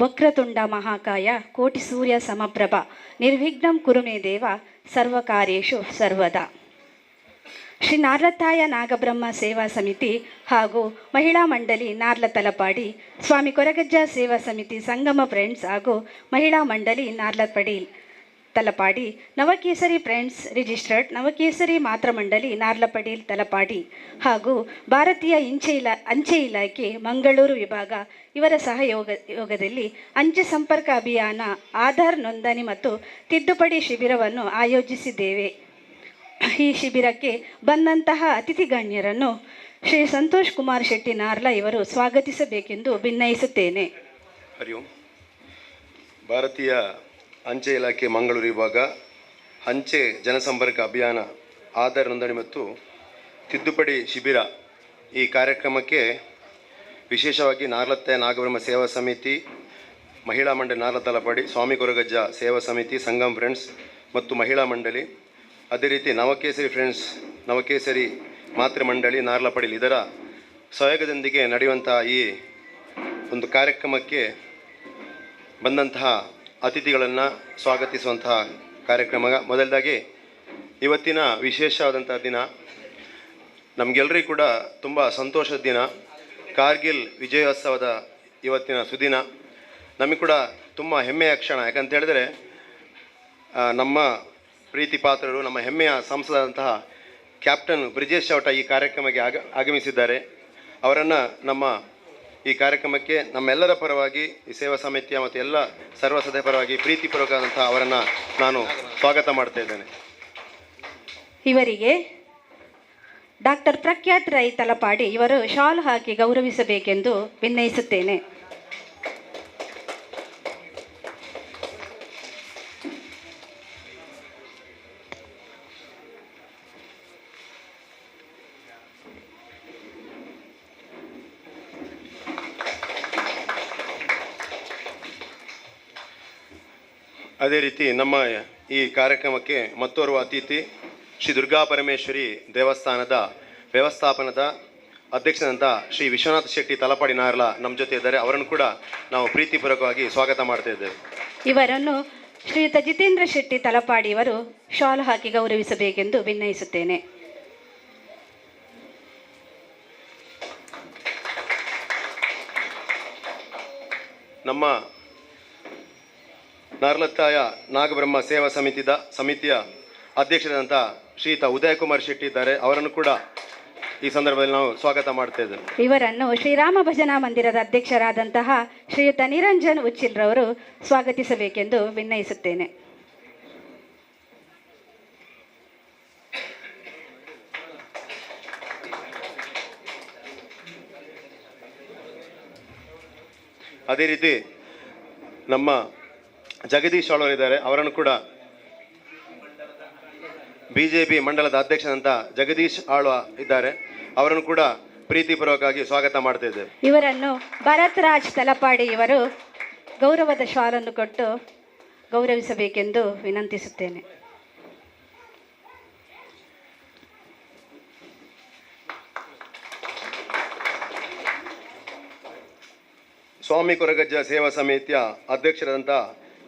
ವಕ್ರತುಂಡ ಮಹಾಕಾಯ ಕೋಟಿ ಸೂರ್ಯ ಸಮಪ್ರಭ ನಿರ್ವಿಘ್ನಂ ಕುರು ಮೇ ದೇವ ಸರ್ವಕಾರ್ಯೇಷು ಸರ್ವದಾ. ಶ್ರೀ ನಾರ್ಲತಾಯ ನಾಗಬ್ರಹ್ಮ ಸೇವಾ ಸಮಿತಿ ಹಾಗೂ ಮಹಿಳಾ ಮಂಡಳಿ ನಾರ್ಲ ತಲಪಾಡಿ, ಸ್ವಾಮಿ ಕೊರಗಜ್ಜ ಸೇವಾ ಸಮಿತಿ ಸಂಗಮ ಫ್ರೆಂಡ್ಸ್ ಹಾಗೂ ಮಹಿಳಾ ಮಂಡಳಿ ನಾರ್ಲ ಪಡೀಲ್ ತಲಪಾಡಿ, ನವಕೇಸರಿ ಫ್ರೆಂಡ್ಸ್ ರಿಜಿಸ್ಟರ್ಡ್ ನವಕೇಸರಿ ಮಾತೃ ಮಂಡಳಿ ನಾರ್ಲ ಪಡೀಲ್ ತಲಪಾಡಿ ಹಾಗೂ ಭಾರತೀಯ ಅಂಚೆ ಇಲಾಖೆ ಮಂಗಳೂರು ವಿಭಾಗ ಇವರ ಸಹಯೋಗದಲ್ಲಿ ಅಂಚೆ ಸಂಪರ್ಕ ಅಭಿಯಾನ, ಆಧಾರ್ ನೋಂದಣಿ ಮತ್ತು ತಿದ್ದುಪಡಿ ಶಿಬಿರವನ್ನು ಆಯೋಜಿಸಿದ್ದೇವೆ. ಈ ಶಿಬಿರಕ್ಕೆ ಬಂದಂತಹ ಅತಿಥಿ ಗಣ್ಯರನ್ನು ಶ್ರೀ ಸಂತೋಷ್ ಕುಮಾರ್ ಶೆಟ್ಟಿ ನಾರ್ಲ ಇವರು ಸ್ವಾಗತಿಸಬೇಕೆಂದು ಭಿನ್ನಯಿಸುತ್ತೇನೆ. ಹರಿ ಓಂ. ಭಾರತೀಯ ಅಂಚೆ ಇಲಾಖೆ ಮಂಗಳೂರು ವಿಭಾಗ ಅಂಚೆ ಜನಸಂಪರ್ಕ ಅಭಿಯಾನ, ಆಧಾರ್ ನೋಂದಣಿ ಮತ್ತು ತಿದ್ದುಪಡಿ ಶಿಬಿರ ಈ ಕಾರ್ಯಕ್ರಮಕ್ಕೆ ವಿಶೇಷವಾಗಿ ನಾರ್ಲತಾಯ ನಾಗಬ್ರಹ್ಮ ಸೇವಾ ಸಮಿತಿ, ಮಹಿಳಾ ಮಂಡಳಿ ನಾರ್ಲ ತಲಪಾಡಿ, ಸ್ವಾಮಿ ಕೊರಗಜ್ಜ ಸೇವಾ ಸಮಿತಿ, ಸಂಗಮ್ ಫ್ರೆಂಡ್ಸ್ ಮತ್ತು ಮಹಿಳಾ ಮಂಡಳಿ, ಅದೇ ರೀತಿ ನವಕೇಸರಿ ಫ್ರೆಂಡ್ಸ್, ನವಕೇಸರಿ ಮಾತೃ ಮಂಡಳಿ ನಾರ್ಲ ಪಡೀಲ್ ಇದರ ಸಹಯೋಗದೊಂದಿಗೆ ನಡೆಯುವಂತಹ ಈ ಒಂದು ಕಾರ್ಯಕ್ರಮಕ್ಕೆ ಬಂದಂತಹ ಅತಿಥಿಗಳನ್ನು ಸ್ವಾಗತಿಸುವಂತಹ ಕಾರ್ಯಕ್ರಮ. ಮೊದಲದಾಗಿ ಇವತ್ತಿನ ವಿಶೇಷವಾದಂತಹ ದಿನ, ನಮಗೆಲ್ಲರಿಗೂ ಕೂಡ ತುಂಬ ಸಂತೋಷದ ದಿನ. ಕಾರ್ಗಿಲ್ ವಿಜಯೋತ್ಸವದ ಇವತ್ತಿನ ಸುದಿನ ನಮಗೆ ಕೂಡ ತುಂಬ ಹೆಮ್ಮೆಯ ಕ್ಷಣ. ಯಾಕಂತ ಹೇಳಿದ್ರೆ ನಮ್ಮ ಪ್ರೀತಿ ಪಾತ್ರರು, ನಮ್ಮ ಹೆಮ್ಮೆಯ ಸಂಸದಂತಹ ಕ್ಯಾಪ್ಟನ್ ಬ್ರಿಜೇಶ್ ಚೌಟ ಈ ಕಾರ್ಯಕ್ರಮಕ್ಕೆ ಆಗಮಿಸಿದ್ದಾರೆ. ಅವರನ್ನು ನಮ್ಮ ಈ ಕಾರ್ಯಕ್ರಮಕ್ಕೆ ನಮ್ಮೆಲ್ಲರ ಪರವಾಗಿ, ಈ ಸೇವಾ ಸಮಿತಿಯ ಮತ್ತು ಎಲ್ಲ ಸರ್ವ ಸದಸ್ಯರ ಪರವಾಗಿ ಪ್ರೀತಿಪೂರ್ವಕವಾದಂತಹ ಅವರನ್ನು ನಾನು ಸ್ವಾಗತ ಮಾಡ್ತಾ ಇದ್ದೇನೆ. ಇವರಿಗೆ ಡಾಕ್ಟರ್ ಪ್ರಖ್ಯಾತ್ ರೈ ತಲಪಾಡಿ ಇವರು ಶಾಲ್ ಹಾಕಿ ಗೌರವಿಸಬೇಕೆಂದು ಭಿನ್ನಯಿಸುತ್ತೇನೆ. ಅದೇ ರೀತಿ ನಮ್ಮ ಈ ಕಾರ್ಯಕ್ರಮಕ್ಕೆ ಮತ್ತೋರ್ವ ಅತಿಥಿ ಶ್ರೀ ದುರ್ಗಾ ಪರಮೇಶ್ವರಿ ದೇವಸ್ಥಾನದ ವ್ಯವಸ್ಥಾಪನದ ಅಧ್ಯಕ್ಷರಾದಂಥ ಶ್ರೀ ವಿಶ್ವನಾಥ ಶೆಟ್ಟಿ ತಲಪಾಡಿ ನಾರ್ಲ ನಮ್ಮ ಜೊತೆ ಇದ್ದಾರೆ. ಅವರನ್ನು ಕೂಡ ನಾವು ಪ್ರೀತಿಪೂರ್ವಕವಾಗಿ ಸ್ವಾಗತ ಮಾಡ್ತಾ ಇದ್ದೇವೆ. ಇವರನ್ನು ಶ್ರೀಯುತ ಜಿತೇಂದ್ರ ಶೆಟ್ಟಿ ತಲಪಾಡಿ ಇವರು ಶಾಲ್ ಹಾಕಿ ಗೌರವಿಸಬೇಕೆಂದು ಭಿನ್ನಯಿಸುತ್ತೇನೆ. ನಮ್ಮ ನಾರ್ಲತಾಯ ನಾಗಬ್ರಹ್ಮ ಸೇವಾ ಸಮಿತಿಯ ಅಧ್ಯಕ್ಷರಾದಂಥ ಶ್ರೀಯುತ ಉದಯಕುಮಾರ್ ಶೆಟ್ಟಿ ಇದ್ದಾರೆ. ಅವರನ್ನು ಕೂಡ ಈ ಸಂದರ್ಭದಲ್ಲಿ ನಾವು ಸ್ವಾಗತ ಮಾಡ್ತಾ ಇದ್ದೇವೆ. ಇವರನ್ನು ಶ್ರೀರಾಮ ಭಜನಾ ಮಂದಿರದ ಅಧ್ಯಕ್ಷರಾದಂತಹ ಶ್ರೀಯುತ ನಿರಂಜನ್ ಉಚ್ಚಿಲ್ರವರು ಸ್ವಾಗತಿಸಬೇಕೆಂದು ವಿನಯಿಸುತ್ತೇನೆ. ಅದೇ ರೀತಿ ನಮ್ಮ ಜಗದೀಶ್ ಆಳ್ವರಿದ್ದಾರೆ. ಅವರನ್ನು ಕೂಡ BJP ಮಂಡಲದ ಅಧ್ಯಕ್ಷರಂತ ಜಗದೀಶ್ ಆಳ್ವ ಇದ್ದಾರೆ. ಅವರನ್ನು ಕೂಡ ಪ್ರೀತಿಪೂರ್ವಕವಾಗಿ ಸ್ವಾಗತ ಮಾಡ್ತಾ ಇದ್ದೇವೆ. ಇವರನ್ನು ಭರತ್ ರಾಜ್ ತಲಪಾಡಿ ಇವರು ಗೌರವದ ಶಾಲನ್ನು ಕೊಟ್ಟು ಗೌರವಿಸಬೇಕೆಂದು ವಿನಂತಿಸುತ್ತೇನೆ. ಸ್ವಾಮಿ ಕೊರಗಜ್ಜ ಸೇವಾ ಸಮಿತಿಯ ಅಧ್ಯಕ್ಷರಾದಂಥ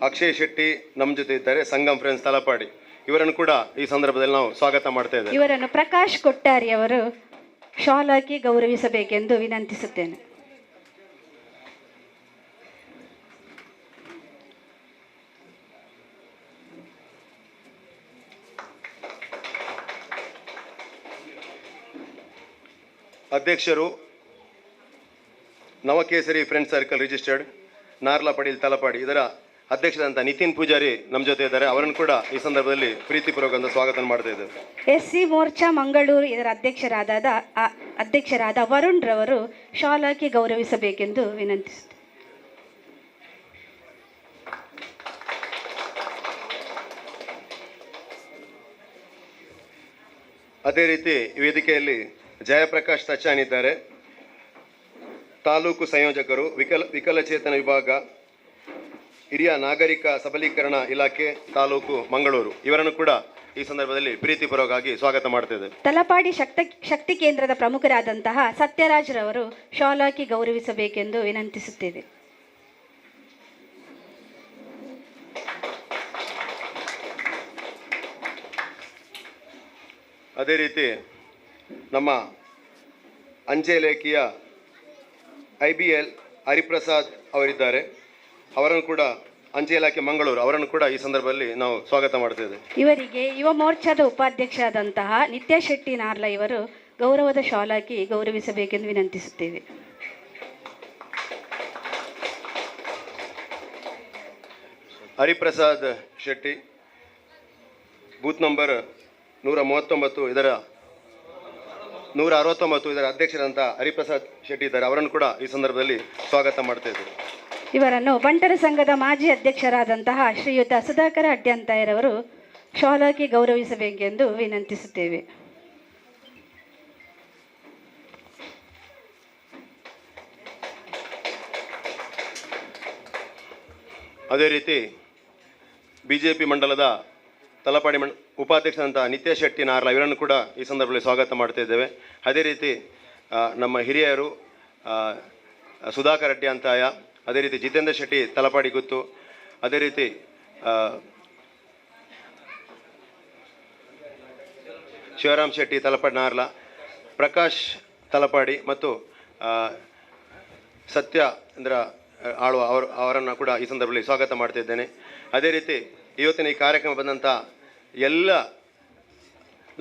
ಅಕ್ಷಯ್ ಶೆಟ್ಟಿ ನಮ್ಮ ಜೊತೆ ಇದ್ದಾರೆ, ಸಂಗಮ್ ಫ್ರೆಂಡ್ಸ್ ತಲಪಾಡಿ. ಇವರನ್ನು ಕೂಡ ಈ ಸಂದರ್ಭದಲ್ಲಿ ನಾವು ಸ್ವಾಗತ ಮಾಡ್ತಾ ಇದ್ದೇವೆ. ಇವರನ್ನು ಪ್ರಕಾಶ್ ಕೊಟ್ಟಾರಿ ಅವರು ಶಾಲ್ ಹಾಕಿ ಗೌರವಿಸಬೇಕೆಂದು ವಿನಂತಿಸುತ್ತೇನೆ. ಅಧ್ಯಕ್ಷರು Navakesari friends circle registered Narla Padil Talapady ಇದರ ಅಧ್ಯಕ್ಷರಾದಂಥ ನಿತಿನ್ ಪೂಜಾರಿ ನಮ್ಮ ಜೊತೆ ಇದ್ದಾರೆ. ಅವರನ್ನು ಕೂಡ ಈ ಸಂದರ್ಭದಲ್ಲಿ ಪ್ರೀತಿಪೂರ್ವಕ ಸ್ವಾಗತ ಮಾಡ್ತಾ ಇದ್ದೇವೆ. SC ಮೋರ್ಚಾ ಮಂಗಳೂರು ಇದರ ಅಧ್ಯಕ್ಷರಾದ ವರುಣ್ ರವರು ಶಾಲ್ ಹಾಕಿ ಗೌರವಿಸಬೇಕೆಂದು ವಿನಂತಿಸುತ್ತೇವೆ. ಅದೇ ರೀತಿ ವೇದಿಕೆಯಲ್ಲಿ ಜಯಪ್ರಕಾಶ್ ತಚಾನ್ ಇದ್ದಾರೆ, ತಾಲೂಕು ಸಂಯೋಜಕರು, ವಿಕಲಚೇತನ ವಿಭಾಗ, ಹಿರಿಯ ನಾಗರಿಕ ಸಬಲೀಕರಣ ಇಲಾಖೆ, ತಾಲೂಕು ಮಂಗಳೂರು. ಇವರನ್ನು ಕೂಡ ಈ ಸಂದರ್ಭದಲ್ಲಿ ಪ್ರೀತಿಪೂರ್ವಕವಾಗಿ ಸ್ವಾಗತ ಮಾಡ್ತಿದ್ದೇವೆ. ತಲಪಾಡಿ ಶಕ್ತಿ ಕೇಂದ್ರದ ಪ್ರಮುಖರಾದಂತಹ ಸತ್ಯರಾಜ್ ರವರು ಶಾಲ್ ಹಾಕಿ ಗೌರವಿಸಬೇಕೆಂದು ವಿನಂತಿಸುತ್ತೇವೆ. ಅದೇ ರೀತಿ ನಮ್ಮ ಅಂಚೆ ಇಲಾಖೆಯ IBL ಹರಿಪ್ರಸಾದ್ ಅವರಿದ್ದಾರೆ. ಅವರನ್ನು ಕೂಡ ಅಂಚೆ ಇಲಾಖೆ ಮಂಗಳೂರು ಅವರನ್ನು ಕೂಡ ಈ ಸಂದರ್ಭದಲ್ಲಿ ನಾವು ಸ್ವಾಗತ ಮಾಡ್ತೇವೆ. ಇವರಿಗೆ ಯುವ ಮೋರ್ಚಾದ ಉಪಾಧ್ಯಕ್ಷರಾದಂತಹ ನಿತ್ಯ ಶೆಟ್ಟಿ ನಾರ್ಲ ಇವರು ಗೌರವದ ಶಾಲ್ ಹಾಕಿ ಗೌರವಿಸಬೇಕೆಂದು ವಿನಂತಿಸುತ್ತೇವೆ. ಹರಿಪ್ರಸಾದ್ ಶೆಟ್ಟಿ, ಬೂತ್ ನಂಬರ್ 139 ಇದರ 169 ಇದರ ಅಧ್ಯಕ್ಷರಂತ ಹರಿಪ್ರಸಾದ್ ಶೆಟ್ಟಿ ಇದ್ದಾರೆ. ಅವರನ್ನು ಕೂಡ ಈ ಸಂದರ್ಭದಲ್ಲಿ ಸ್ವಾಗತ ಮಾಡ್ತಾ ಇದ್ದೇವೆ. ಇವರನ್ನು ಬಂಟರ ಸಂಘದ ಮಾಜಿ ಅಧ್ಯಕ್ಷರಾದಂತಹ ಶ್ರೀಯುತ ಸುಧಾಕರ ಅಡ್ಯಂತಾಯರವರು ಶಾಲ್ ಹಾಕಿ ಗೌರವಿಸಬೇಕೆಂದು ವಿನಂತಿಸುತ್ತೇವೆ. ಅದೇ ರೀತಿ BJP ಮಂಡಲದ ತಲಪಾಡಿ ಉಪಾಧ್ಯಕ್ಷರಂತ ನಿತ್ಯ ಶೆಟ್ಟಿ ನಾರ್ಲ ಇವರನ್ನು ಕೂಡ ಈ ಸಂದರ್ಭದಲ್ಲಿ ಸ್ವಾಗತ ಮಾಡ್ತಾ ಇದ್ದೇವೆ. ಅದೇ ರೀತಿ ನಮ್ಮ ಹಿರಿಯರು ಸುಧಾಕರ್ ಅಡ್ಯಂತಾಯ, ಅದೇ ರೀತಿ ಜಿತೇಂದ್ರ ಶೆಟ್ಟಿ ತಲಪಾಡಿ ಗುತ್ತು, ಅದೇ ರೀತಿ ಶಿವರಾಮ್ ಶೆಟ್ಟಿ ತಲಪಾಡಿ ನಾರ್ಲ, ಪ್ರಕಾಶ್ ತಲಪಾಡಿ ಮತ್ತು ಸತ್ಯೇಂದ್ರ ಆಳ್ವ ಅವರನ್ನು ಕೂಡ ಈ ಸಂದರ್ಭದಲ್ಲಿ ಸ್ವಾಗತ ಮಾಡ್ತಿದ್ದೇನೆ. ಅದೇ ರೀತಿ ಇವತ್ತಿನ ಈ ಕಾರ್ಯಕ್ರಮ ಬಂದಂಥ ಎಲ್ಲ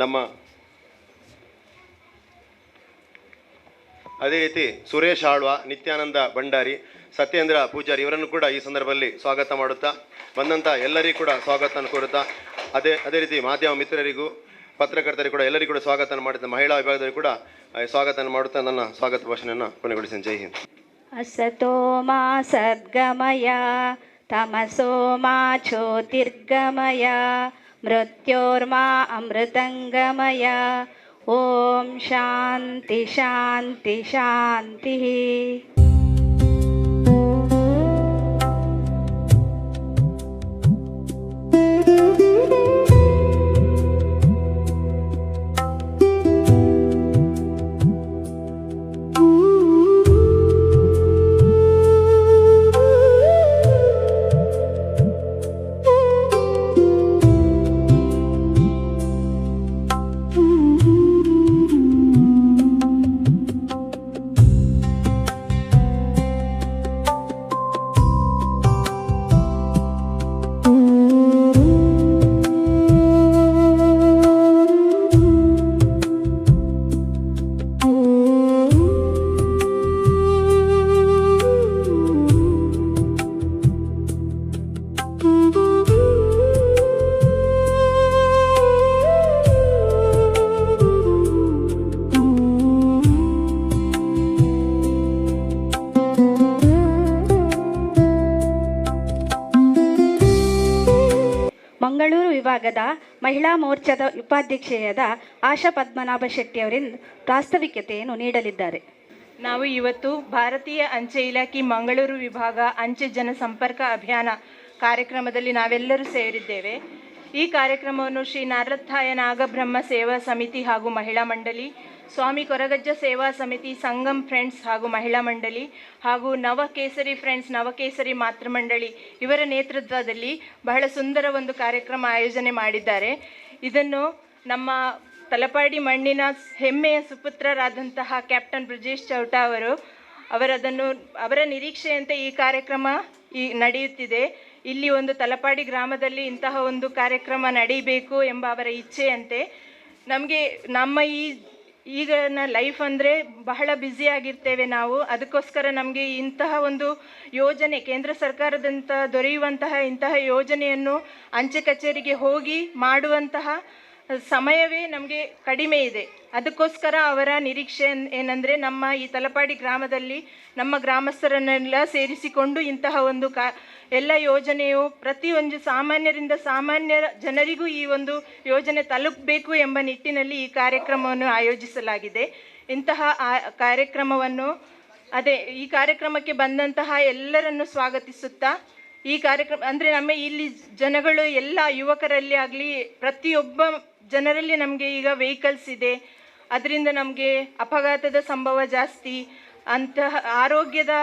ನಮ್ಮ ಅದೇ ರೀತಿ ಸುರೇಶ್ ಆಳ್ವ, ನಿತ್ಯಾನಂದ ಭಂಡಾರಿ, ಸತ್ಯೇಂದ್ರ ಪೂಜಾರಿ ಇವರನ್ನು ಕೂಡ ಈ ಸಂದರ್ಭದಲ್ಲಿ ಸ್ವಾಗತ ಮಾಡುತ್ತಾ ಬಂದಂಥ ಎಲ್ಲರಿಗೂ ಕೂಡ ಸ್ವಾಗತ ಕೋರುತ್ತಾ ಅದೇ ರೀತಿ ಮಾಧ್ಯಮ ಮಿತ್ರರಿಗೂ ಪತ್ರಕರ್ತರಿಗೂ ಕೂಡ ಎಲ್ಲರಿಗೂ ಕೂಡ ಸ್ವಾಗತ ಮಾಡಿದ ಮಹಿಳಾ ವಿಭಾಗದಲ್ಲಿ ಕೂಡ ಸ್ವಾಗತ ಮಾಡುತ್ತಾ ನನ್ನ ಸ್ವಾಗತ ಭಾಷಣವನ್ನು ಕೊನೆಗೊಳಿಸಿದ್ದೇನೆ. ಜೈ ಹಿಂದ್. असतो मा सद्गमय तमसो मा ज्योतिर्गमय मृत्योर्मा अमृतंगमय. ओम शांति शांति शांति. ಮಂಗಳೂರು ವಿಭಾಗದ ಮಹಿಳಾ ಮೋರ್ಚಾದ ಉಪಾಧ್ಯಕ್ಷೆಯಾದ ಆಶಾ ಪದ್ಮನಾಭ ಶೆಟ್ಟಿ ಅವರಿಂದ ಪ್ರಾಸ್ತಾವಿಕತೆಯನ್ನು ನೀಡಲಿದ್ದಾರೆ. ನಾವು ಇವತ್ತು ಭಾರತೀಯ ಅಂಚೆ ಇಲಾಖೆ ಮಂಗಳೂರು ವಿಭಾಗ ಅಂಚೆ ಜನಸಂಪರ್ಕ ಅಭಿಯಾನ ಕಾರ್ಯಕ್ರಮದಲ್ಲಿ ನಾವೆಲ್ಲರೂ ಸೇರಿದ್ದೇವೆ. ಈ ಕಾರ್ಯಕ್ರಮವನ್ನು ಶ್ರೀ ನಾರಲತ್ತಾಯ ನಾಗಬ್ರಹ್ಮ ಸೇವಾ ಸಮಿತಿ ಹಾಗೂ ಮಹಿಳಾ ಮಂಡಳಿ, ಸ್ವಾಮಿ ಕೊರಗಜ್ಜ ಸೇವಾ ಸಮಿತಿ, ಸಂಗಮ್ ಫ್ರೆಂಡ್ಸ್ ಹಾಗೂ ಮಹಿಳಾ ಮಂಡಳಿ ಹಾಗೂ ನವಕೇಸರಿ ಫ್ರೆಂಡ್ಸ್, ನವಕೇಸರಿ ಮಾತೃಮಂಡಳಿ ಇವರ ನೇತೃತ್ವದಲ್ಲಿ ಬಹಳ ಸುಂದರ ಒಂದು ಕಾರ್ಯಕ್ರಮ ಆಯೋಜನೆ ಮಾಡಿದ್ದಾರೆ. ಇದನ್ನು ನಮ್ಮ ತಲಪಾಡಿ ಮಣ್ಣಿನ ಹೆಮ್ಮೆಯ ಸುಪುತ್ರರಾದಂತಹ ಕ್ಯಾಪ್ಟನ್ ಬ್ರಿಜೇಶ್ ಚೌಟಾ ಅವರ ನಿರೀಕ್ಷೆಯಂತೆ ಈ ಕಾರ್ಯಕ್ರಮ ನಡೆಯುತ್ತಿದೆ. ಇಲ್ಲಿ ಒಂದು ತಲಪಾಡಿ ಗ್ರಾಮದಲ್ಲಿ ಇಂತಹ ಒಂದು ಕಾರ್ಯಕ್ರಮ ನಡೀಬೇಕು ಎಂಬ ಅವರ ಇಚ್ಛೆಯಂತೆ ನಮಗೆ ನಮ್ಮ ಈಗಿನ ಲೈಫ್ ಅಂದರೆ ಬಹಳ ಬ್ಯುಸಿಯಾಗಿರ್ತೇವೆ ನಾವು. ಅದಕ್ಕೋಸ್ಕರ ನಮಗೆ ಇಂತಹ ಒಂದು ಯೋಜನೆ ಕೇಂದ್ರ ಸರ್ಕಾರದಂತ ದೊರೆಯುವಂತಹ ಇಂತಹ ಯೋಜನೆಯನ್ನು ಅಂಚೆ ಕಚೇರಿಗೆ ಹೋಗಿ ಮಾಡುವಂತಹ ಸಮಯವೇ ನಮಗೆ ಕಡಿಮೆ ಇದೆ. ಅದಕ್ಕೋಸ್ಕರ ಅವರ ನಿರೀಕ್ಷೆ ಏನಂದರೆ ನಮ್ಮ ಈ ತಲಪಾಡಿ ಗ್ರಾಮದಲ್ಲಿ ನಮ್ಮ ಗ್ರಾಮಸ್ಥರನ್ನೆಲ್ಲ ಸೇರಿಸಿಕೊಂಡು ಇಂತಹ ಒಂದು ಎಲ್ಲ ಯೋಜನೆಯು ಪ್ರತಿಯೊಂದು ಸಾಮಾನ್ಯರಿಂದ ಸಾಮಾನ್ಯ ಜನರಿಗೂ ಈ ಒಂದು ಯೋಜನೆ ತಲುಪಬೇಕು ಎಂಬ ನಿಟ್ಟಿನಲ್ಲಿ ಈ ಕಾರ್ಯಕ್ರಮವನ್ನು ಆಯೋಜಿಸಲಾಗಿದೆ. ಇಂತಹ ಕಾರ್ಯಕ್ರಮವನ್ನು ಈ ಕಾರ್ಯಕ್ರಮಕ್ಕೆ ಬಂದಂತಹ ಎಲ್ಲರನ್ನು ಸ್ವಾಗತಿಸುತ್ತಾ, ಈ ಕಾರ್ಯಕ್ರಮ ಅಂದರೆ ನಮ್ಮ ಇಲ್ಲಿ ಜನಗಳು ಎಲ್ಲ ಯುವಕರಲ್ಲಿ ಆಗಲಿ ಪ್ರತಿಯೊಬ್ಬ ಜನರಲ್ಲಿ ನಮಗೆ ಈಗ ವೆಹಿಕಲ್ಸ್ ಇದೆ. ಅದರಿಂದ ನಮಗೆ ಅಪಘಾತದ ಸಂಭವ ಜಾಸ್ತಿ, ಅಂತಹ ಆರೋಗ್ಯದ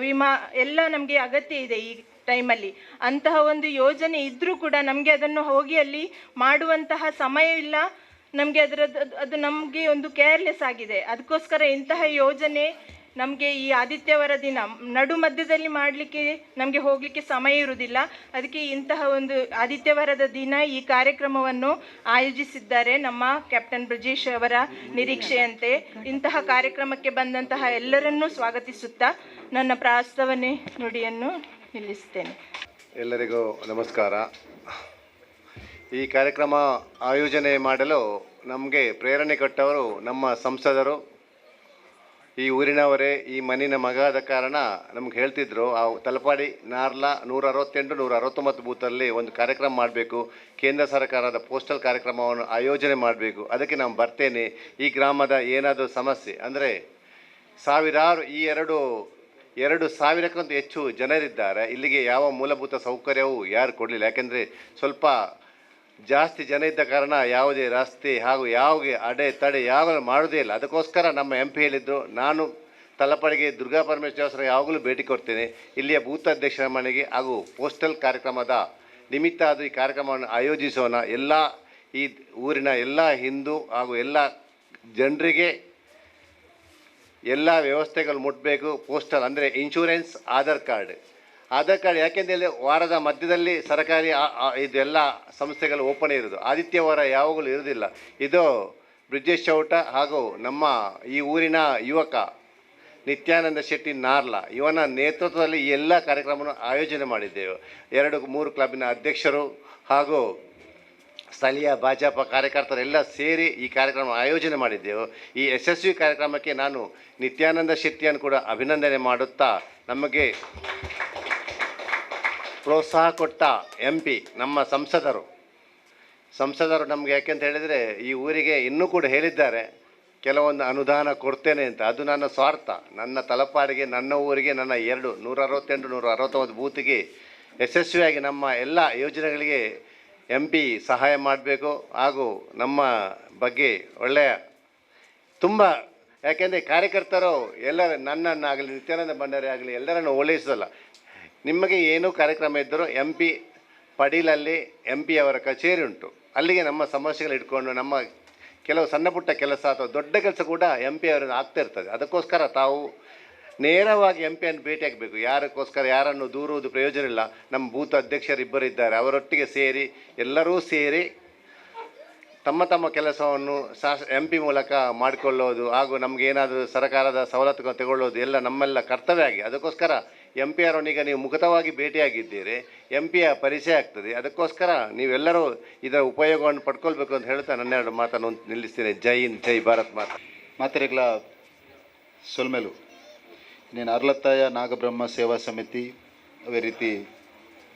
ವಿಮಾ ಎಲ್ಲ ನಮಗೆ ಅಗತ್ಯ ಇದೆ ಈ ಟೈಮಲ್ಲಿ. ಅಂತಹ ಒಂದು ಯೋಜನೆ ಇದ್ದರೂ ಕೂಡ ನಮಗೆ ಅದನ್ನು ಹೋಗಿ ಅಲ್ಲಿ ಮಾಡುವಂತಹ ಸಮಯ ಇಲ್ಲ, ನಮಗೆ ಅದು ನಮಗೆ ಒಂದು ಕೇರ್ಲೆಸ್ ಆಗಿದೆ. ಅದಕ್ಕೋಸ್ಕರ ಇಂತಹ ಯೋಜನೆ ನಮಗೆ ಈ ಆದಿತ್ಯವಾರ ದಿನ ನಡು ಮಧ್ಯದಲ್ಲಿ ಮಾಡಲಿಕ್ಕೆ ನಮಗೆ ಹೋಗಲಿಕ್ಕೆ ಸಮಯ ಇರುವುದಿಲ್ಲ. ಅದಕ್ಕೆ ಇಂತಹ ಒಂದು ಆದಿತ್ಯವಾರದ ದಿನ ಈ ಕಾರ್ಯಕ್ರಮವನ್ನು ಆಯೋಜಿಸಿದ್ದಾರೆ ನಮ್ಮ ಕ್ಯಾಪ್ಟನ್ ಬ್ರಿಜೇಶ್ ಅವರ ನಿರೀಕ್ಷೆಯಂತೆ. ಇಂತಹ ಕಾರ್ಯಕ್ರಮಕ್ಕೆ ಬಂದಂತಹ ಎಲ್ಲರನ್ನೂ ಸ್ವಾಗತಿಸುತ್ತಾ ನನ್ನ ಪ್ರಾಸ್ತಾವನೆ ನುಡಿಯನ್ನು ನಿಲ್ಲಿಸ್ತೇನೆ. ಎಲ್ಲರಿಗೂ ನಮಸ್ಕಾರ. ಈ ಕಾರ್ಯಕ್ರಮ ಆಯೋಜನೆ ಮಾಡಲು ನಮಗೆ ಪ್ರೇರಣೆ ಕೊಟ್ಟವರು ನಮ್ಮ ಸಂಸದರು, ಈ ಊರಿನವರೇ, ಈ ಮಣ್ಣಿನ ಮಗ ಆದ ಕಾರಣ ನಮ್ಗೆ ಹೇಳ್ತಿದ್ರು, ಆ ತಲಪಾಡಿ ನಾರ್ಲಾ 168 169 ಬೂತಲ್ಲಿ ಒಂದು ಕಾರ್ಯಕ್ರಮ ಮಾಡಬೇಕು, ಕೇಂದ್ರ ಸರ್ಕಾರದ ಪೋಸ್ಟಲ್ ಕಾರ್ಯಕ್ರಮವನ್ನು ಆಯೋಜನೆ ಮಾಡಬೇಕು, ಅದಕ್ಕೆ ನಾನು ಬರ್ತೇನೆ. ಈ ಗ್ರಾಮದ ಏನಾದರೂ ಸಮಸ್ಯೆ ಅಂದರೆ ಸಾವಿರಾರು ಈ 2,000ಕ್ಕಿಂತ ಹೆಚ್ಚು ಜನರಿದ್ದಾರೆ. ಇಲ್ಲಿಗೆ ಯಾವ ಮೂಲಭೂತ ಸೌಕರ್ಯವೂ ಯಾರು ಕೊಡಲಿಲ್ಲ. ಯಾಕೆಂದರೆ ಸ್ವಲ್ಪ ಜಾಸ್ತಿ ಜನ ಇದ್ದ ಕಾರಣ ಯಾವುದೇ ರಸ್ತೆ ಹಾಗೂ ಯಾವ ಅಡೆ ಯಾವಾಗಲೂ ಮಾಡೋದೇ ಇಲ್ಲ. ಅದಕ್ಕೋಸ್ಕರ ನಮ್ಮ MP ಹೇಳಿದ್ದು, ನಾನು ತಲಪಾಡಿಗೆ ದುರ್ಗಾ ಪರಮೇಶ್ವರ ದೇವಸ್ಥಾನ ಯಾವಾಗಲೂ ಭೇಟಿ ಕೊಡ್ತೇನೆ. ಇಲ್ಲಿಯ ಬೂತ್ ಅಧ್ಯಕ್ಷರ ಮನೆಗೆ ಹಾಗೂ ಪೋಸ್ಟಲ್ ಕಾರ್ಯಕ್ರಮದ ನಿಮಿತ್ತ ಅದು ಈ ಕಾರ್ಯಕ್ರಮವನ್ನು ಆಯೋಜಿಸೋಣ. ಎಲ್ಲ ಈ ಊರಿನ ಎಲ್ಲ ಹಿಂದೂ ಹಾಗೂ ಎಲ್ಲ ಜನರಿಗೆ ಎಲ್ಲ ವ್ಯವಸ್ಥೆಗಳು ಮುಟ್ಟಬೇಕು. ಪೋಸ್ಟಲ್ ಅಂದರೆ ಇನ್ಶೂರೆನ್ಸ್, ಆಧಾರ್ ಕಾರ್ಡ್ ಯಾಕೆಂದರೆ ವಾರದ ಮಧ್ಯದಲ್ಲಿ ಸರ್ಕಾರಿ ಇದೆಲ್ಲ ಸಂಸ್ಥೆಗಳು ಓಪನ್ ಇರೋದು, ಆದಿತ್ಯವಾರ ಯಾವಾಗಲೂ ಇರೋದಿಲ್ಲ. ಇದು ಬ್ರಿಜೇಶ್ ಚೌಟ ಹಾಗೂ ನಮ್ಮ ಈ ಊರಿನ ಯುವಕ ನಿತ್ಯಾನಂದ ಶೆಟ್ಟಿ ನಾರ್ಲಾ ಇವನ ನೇತೃತ್ವದಲ್ಲಿ ಈ ಎಲ್ಲ ಕಾರ್ಯಕ್ರಮವನ್ನು ಆಯೋಜನೆ ಮಾಡಿದ್ದೆವು. 2-3 ಕ್ಲಬ್ಬಿನ ಅಧ್ಯಕ್ಷರು ಹಾಗೂ ಸ್ಥಳೀಯ ಭಾಜಪ ಕಾರ್ಯಕರ್ತರೆಲ್ಲ ಸೇರಿ ಈ ಕಾರ್ಯಕ್ರಮ ಆಯೋಜನೆ ಮಾಡಿದ್ದೆವು. ಈ ಯಶಸ್ವಿ ಕಾರ್ಯಕ್ರಮಕ್ಕೆ ನಾನು ನಿತ್ಯಾನಂದ ಶೆಟ್ಟಿಯನ್ನು ಕೂಡ ಅಭಿನಂದನೆ ಮಾಡುತ್ತಾ, ನಮಗೆ ಪ್ರೋತ್ಸಾಹ ಕೊಟ್ಟ MP ನಮ್ಮ ಸಂಸದರು ನಮಗೆ ಯಾಕೆಂತ ಹೇಳಿದರೆ ಈ ಊರಿಗೆ ಇನ್ನೂ ಕೂಡ ಹೇಳಿದ್ದಾರೆ ಕೆಲವೊಂದು ಅನುದಾನ ಕೊಡ್ತೇನೆ ಅಂತ. ಅದು ನನ್ನ ಸ್ವಾರ್ಥ. ನನ್ನ ತಲಪಾಡಿಗೆ, ನನ್ನ ಊರಿಗೆ, ನನ್ನ 168 169 ಬೂತಿಗೆ ಯಶಸ್ವಿಯಾಗಿ ನಮ್ಮ ಎಲ್ಲ ಯೋಜನೆಗಳಿಗೆ MP ಸಹಾಯ ಮಾಡಬೇಕು. ಹಾಗೂ ನಮ್ಮ ಬಗ್ಗೆ ಒಳ್ಳೆಯ ತುಂಬ, ಯಾಕೆಂದರೆ ಕಾರ್ಯಕರ್ತರು ಎಲ್ಲರ ನನ್ನನ್ನಾಗಲಿ ನಿತ್ಯಾನಂದ ಭಂಡಾರಿ ಆಗಲಿ ಎಲ್ಲರನ್ನು ಓಲೈಸೋಲ್ಲ. ನಿಮಗೆ ಏನೂ ಕಾರ್ಯಕ್ರಮ ಇದ್ದರೂ MP ಪಡೀಲಲ್ಲಿ MP ಅವರ ಕಚೇರಿ ಉಂಟು. ಅಲ್ಲಿಗೆ ನಮ್ಮ ಸಮಸ್ಯೆಗಳು ಇಟ್ಕೊಂಡು ನಮ್ಮ ಕೆಲವು ಸಣ್ಣ ಪುಟ್ಟ ಕೆಲಸ ಅಥವಾ ದೊಡ್ಡ ಕೆಲಸ ಕೂಡ MP ಅವರನ್ನು ಆಗ್ತಾ ಇರ್ತದೆ. ಅದಕ್ಕೋಸ್ಕರ ತಾವು ನೇರವಾಗಿ MP ಭೇಟಿ ಆಗಬೇಕು. ಯಾರಕ್ಕೋಸ್ಕರ ಯಾರನ್ನು ದೂರುವುದು ಪ್ರಯೋಜನ ಇಲ್ಲ. ನಮ್ಮ ಬೂತ್ ಅಧ್ಯಕ್ಷರಿಬ್ಬರು ಇದ್ದಾರೆ, ಅವರೊಟ್ಟಿಗೆ ಸೇರಿ ಎಲ್ಲರೂ ಸೇರಿ ತಮ್ಮ ಕೆಲಸವನ್ನು MP ಮೂಲಕ ಮಾಡಿಕೊಳ್ಳೋದು ಹಾಗೂ ನಮಗೇನಾದರೂ ಸರ್ಕಾರದ ಸವಲತ್ತುಗಳನ್ನು ತಗೊಳ್ಳೋದು ಎಲ್ಲ ನಮ್ಮೆಲ್ಲ ಕರ್ತವ್ಯ ಆಗಿ. ಅದಕ್ಕೋಸ್ಕರ MP ಅವರೊಂದಿಗೆ ನೀವು ಮುಖತವಾಗಿ ಭೇಟಿಯಾಗಿದ್ದೀರಿ, MP ಪರಿಚಯ ಆಗ್ತದೆ. ಅದಕ್ಕೋಸ್ಕರ ನೀವೆಲ್ಲರೂ ಇದರ ಉಪಯೋಗವನ್ನು ಪಡ್ಕೊಳ್ಬೇಕು ಅಂತ ಹೇಳ್ತಾ ನನ್ನೆರಡು ಮಾತನ್ನು ನಿಲ್ಲಿಸ್ತೇನೆ. ಜೈ ಹಿಂದ್, ಜೈ ಭಾರತ್ ಮಾತಾ. ಮಾತೆರೆಗ್ಲ ಸೊಲ್ಮೆಲು నేను ಅರ್ಲತ್ತಾಯ ನಾಗಬ್ರಹ್ಮ ಸೇವಾ ಸಮಿತಿ, ಅದೇ ರೀತಿ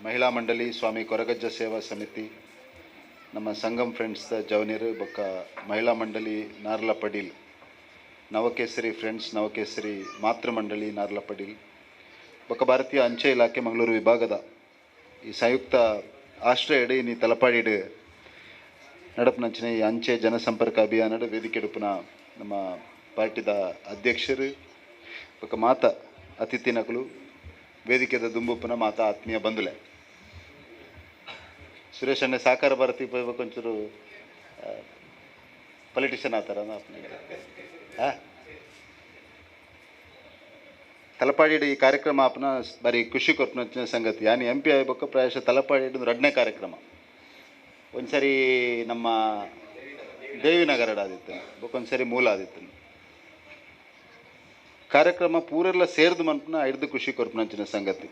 ಮಹಿಳಾ ಮಂಡಳಿ, ಸ್ವಾಮಿ ಕೊರಗಜ್ಜ ಸೇವಾ ಸಮಿತಿ, ನಮ್ಮ ಸಂಗಮ್ ಫ್ರೆಂಡ್ಸ್ ಜವನೀರು ಬೊಕ್ಕ ಮಹಿಳಾ ಮಂಡಳಿ ನಾರ್ಲ ಪಡೀಲ್, ನವಕೇಸರಿ ಫ್ರೆಂಡ್ಸ್ ನವಕೇಸರಿ ಮಾತೃ ಮಂಡಳಿ ನಾರ್ಲ ಪಡೀಲ್ ಬೊಕ್ಕ ಭಾರತೀಯ ಅಂಚೆ ಇಲಾಖೆ ಮಂಗಳೂರು ವಿಭಾಗದ ಈ ಸಂಯುಕ್ತ ಆಶ್ರಯಡ್ ಈ ತಲಪಾಡಿಡ್ ನಡಪನಂಚಿನ ಈ ಅಂಚೆ ಜನಸಂಪರ್ಕ ಅಭಿಯಾನದ ವೇದಿಕೆ ಎಡುಪುನ ನಮ್ಮ ಪಾರ್ಟಿದ ಅಧ್ಯಕ್ಷರು ಬೊಕ್ಕ ಮಾತ ಅತಿಥಿನಕಲು ವೇದಿಕೆದ ದುಂಬುಪ್ಪನ ಮಾತ ಆತ್ಮೀಯ ಬಂಧುಲೆ ಸುರೇಶ್ ಅಣ್ಣ ಸಾಕಾರ ಭಾರತಿ ಕೊಂಚೂರು ಪೊಲಿಟಿಷಿಯನ್ ಆತಾರ ತಲಪಾಡಿ ಈ ಕಾರ್ಯಕ್ರಮ ಆಪನ ಬಾರಿ ಖುಷಿ ಕೊರ್ಪನ ಸಂಗತಿ. ಯಾನಿ MP ಆಗಬೇಕು ಪ್ರಾಯಶಃ ತಲಪಾಡಿ 2ನೇ ಕಾರ್ಯಕ್ರಮ. ಒಂದ್ಸರಿ ನಮ್ಮ ದೇವಿನಗರಡ್ ಆದಿತ್ತು, ಒಂದ್ಸರಿ ಮೂಲ ಆದಿತ್ತು. ಕಾರ್ಯಕ್ರಮ ಪೂರೆಲ್ಲ ಸೇರಿದು ಮನ್ಪನ 5 ಖುಷಿ ಕೊರ್ಪನಂಚಿನ ಸಂಗತಿ.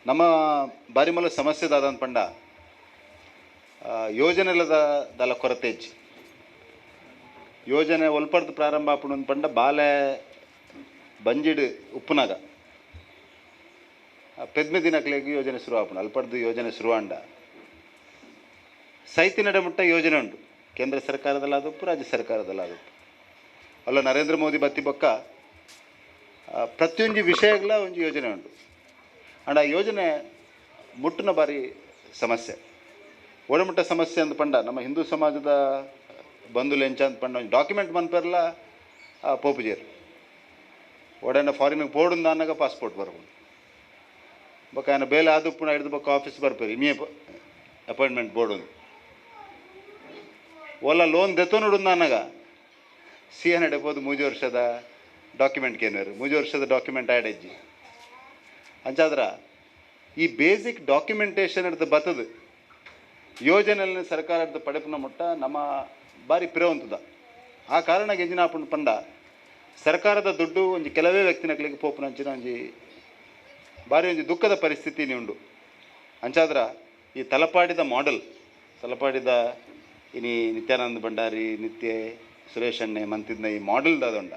ನಮ್ಮ ಬಾರಿ ಮಲ್ಲ ಸಮಸ್ಯೆ ದಾದನ್ ಪಂಡ ಯೋಜನೆಲದ ದಲ ಕೊರತೆ ಇಜ್ಜಿ. ಯೋಜನೆ ಒಲ್ಪಡ್ದು ಪ್ರಾರಂಭ ಆಪುಣ ಪಂಡ ಬಾಲೆ ಬಂಜಿಡ್ ಉಪ್ಪುನಾಗ ಪೆದ್ಮೆ ದಿನಕ್ಲೆಗ್ ಯೋಜನೆ ಶುರು ಆಪುಣ ಅಲ್ಪಡ್ದು ಯೋಜನೆ ಶುರುವಾಂಡ ಸೈತಿ ನಡೆಮುಟ್ಟ ಯೋಜನೆ ಉಂಟು. ಕೇಂದ್ರ ಸರ್ಕಾರದಲ್ಲಾದಪ್ಪು, ರಾಜ್ಯ ಸರ್ಕಾರದಲ್ಲಾದಪ್ಪು. ಅಲ್ಲ ನರೇಂದ್ರ ಮೋದಿ ಬತ್ತಿ ಬೊಕ್ಕ ಪ್ರತಿಯೊಂದು ವಿಷಯಗಳ ಒಂದು ಯೋಜನೆ ಉಂಟು. ಅಂಡ್ ಆ ಯೋಜನೆ ಮುಟ್ಟಿನ ಬಾರಿ ಸಮಸ್ಯೆ, ಒಡಮುಟ್ಟ ಸಮಸ್ಯೆ ಅಂತ ಪಂಡ ನಮ್ಮ ಹಿಂದೂ ಸಮಾಜದ ಬಂಧುಲು ಎಂಚ ಅಂತ ಪಂಡ ಡಾಕ್ಯುಮೆಂಟ್ ಮನ್ಪೆರ್ಲ ಪೋಪುಜೇರು ಒಡನ ಫಾರಿನ್ಗೆ ಪೋಡುಂದ ಅನ್ನಗ ಪಾಸ್ಪೋರ್ಟ್ ಬರ್ಬೋದು ಬೊಕ್ಕ ఆయన ಬೇಲೆ ಆದುಪ್ಪುನ ಹಿಡಿದು ಬೊಕ್ಕ ಆಫೀಸ್ ಬರ್ಪೇರು ಇಮಿಯ ಅಪಾಯಿಂಟ್ಮೆಂಟ್ ಬೋರ್ಡು ಓಲ ಲೋನ್ ದೆತ್ತೋ ನೋಡು ನನಗ ಸಿ ಎನ್ ನಡೆಬೋದು 3 ವರ್ಷದ ಡಾಕ್ಯುಮೆಂಟ್ ಕೇನರು 3 ವರ್ಷದ ಡಾಕ್ಯುಮೆಂಟ್ ಆಡಜ್ಜಿ ಅಂಚಾದ್ರ ಈ ಬೇಸಿಕ್ ಡಾಕ್ಯುಮೆಂಟೇಷನ್ ಹಿಡ್ದು ಬರ್ತದೆ ಯೋಜನೆಯಲ್ಲಿ ಸರ್ಕಾರದ ಪಡೆಪನ ಮುಟ್ಟ ನಮ್ಮ ಬಾರಿ ಪಿರವಂತದ ಆ ಕಾರಣ ಗೆಂಜಿನಾಪುಣ ಪಂಡ ಸರ್ಕಾರದ ದುಡ್ಡು ಒಂಜಿ ಕೆಲವೇ ವ್ಯಕ್ತಿನಕ್ಲಿಗೆ ಪೋಪುನಂಚಿನ ಒಂಜಿ ಬಾರಿ ಒಂಜಿ ದುಃಖದ ಪರಿಸ್ಥಿತಿ ಉಂಡು ಅಂಚಾದ್ರ ಈ ತಲಪಾಡಿದ ಮಾಡೆಲ್ ತಲಪಾಡಿದ ಇನಿ ನಿತ್ಯಾನಂದ ಭಂಡಾರಿ ನಿತ್ಯ ಸುರೇಶ್ ಅಣ್ಣೆ ಮಂತಿದ್ನ ಈ ಮಾಡೆಲ್ ದಾದೊಂಡ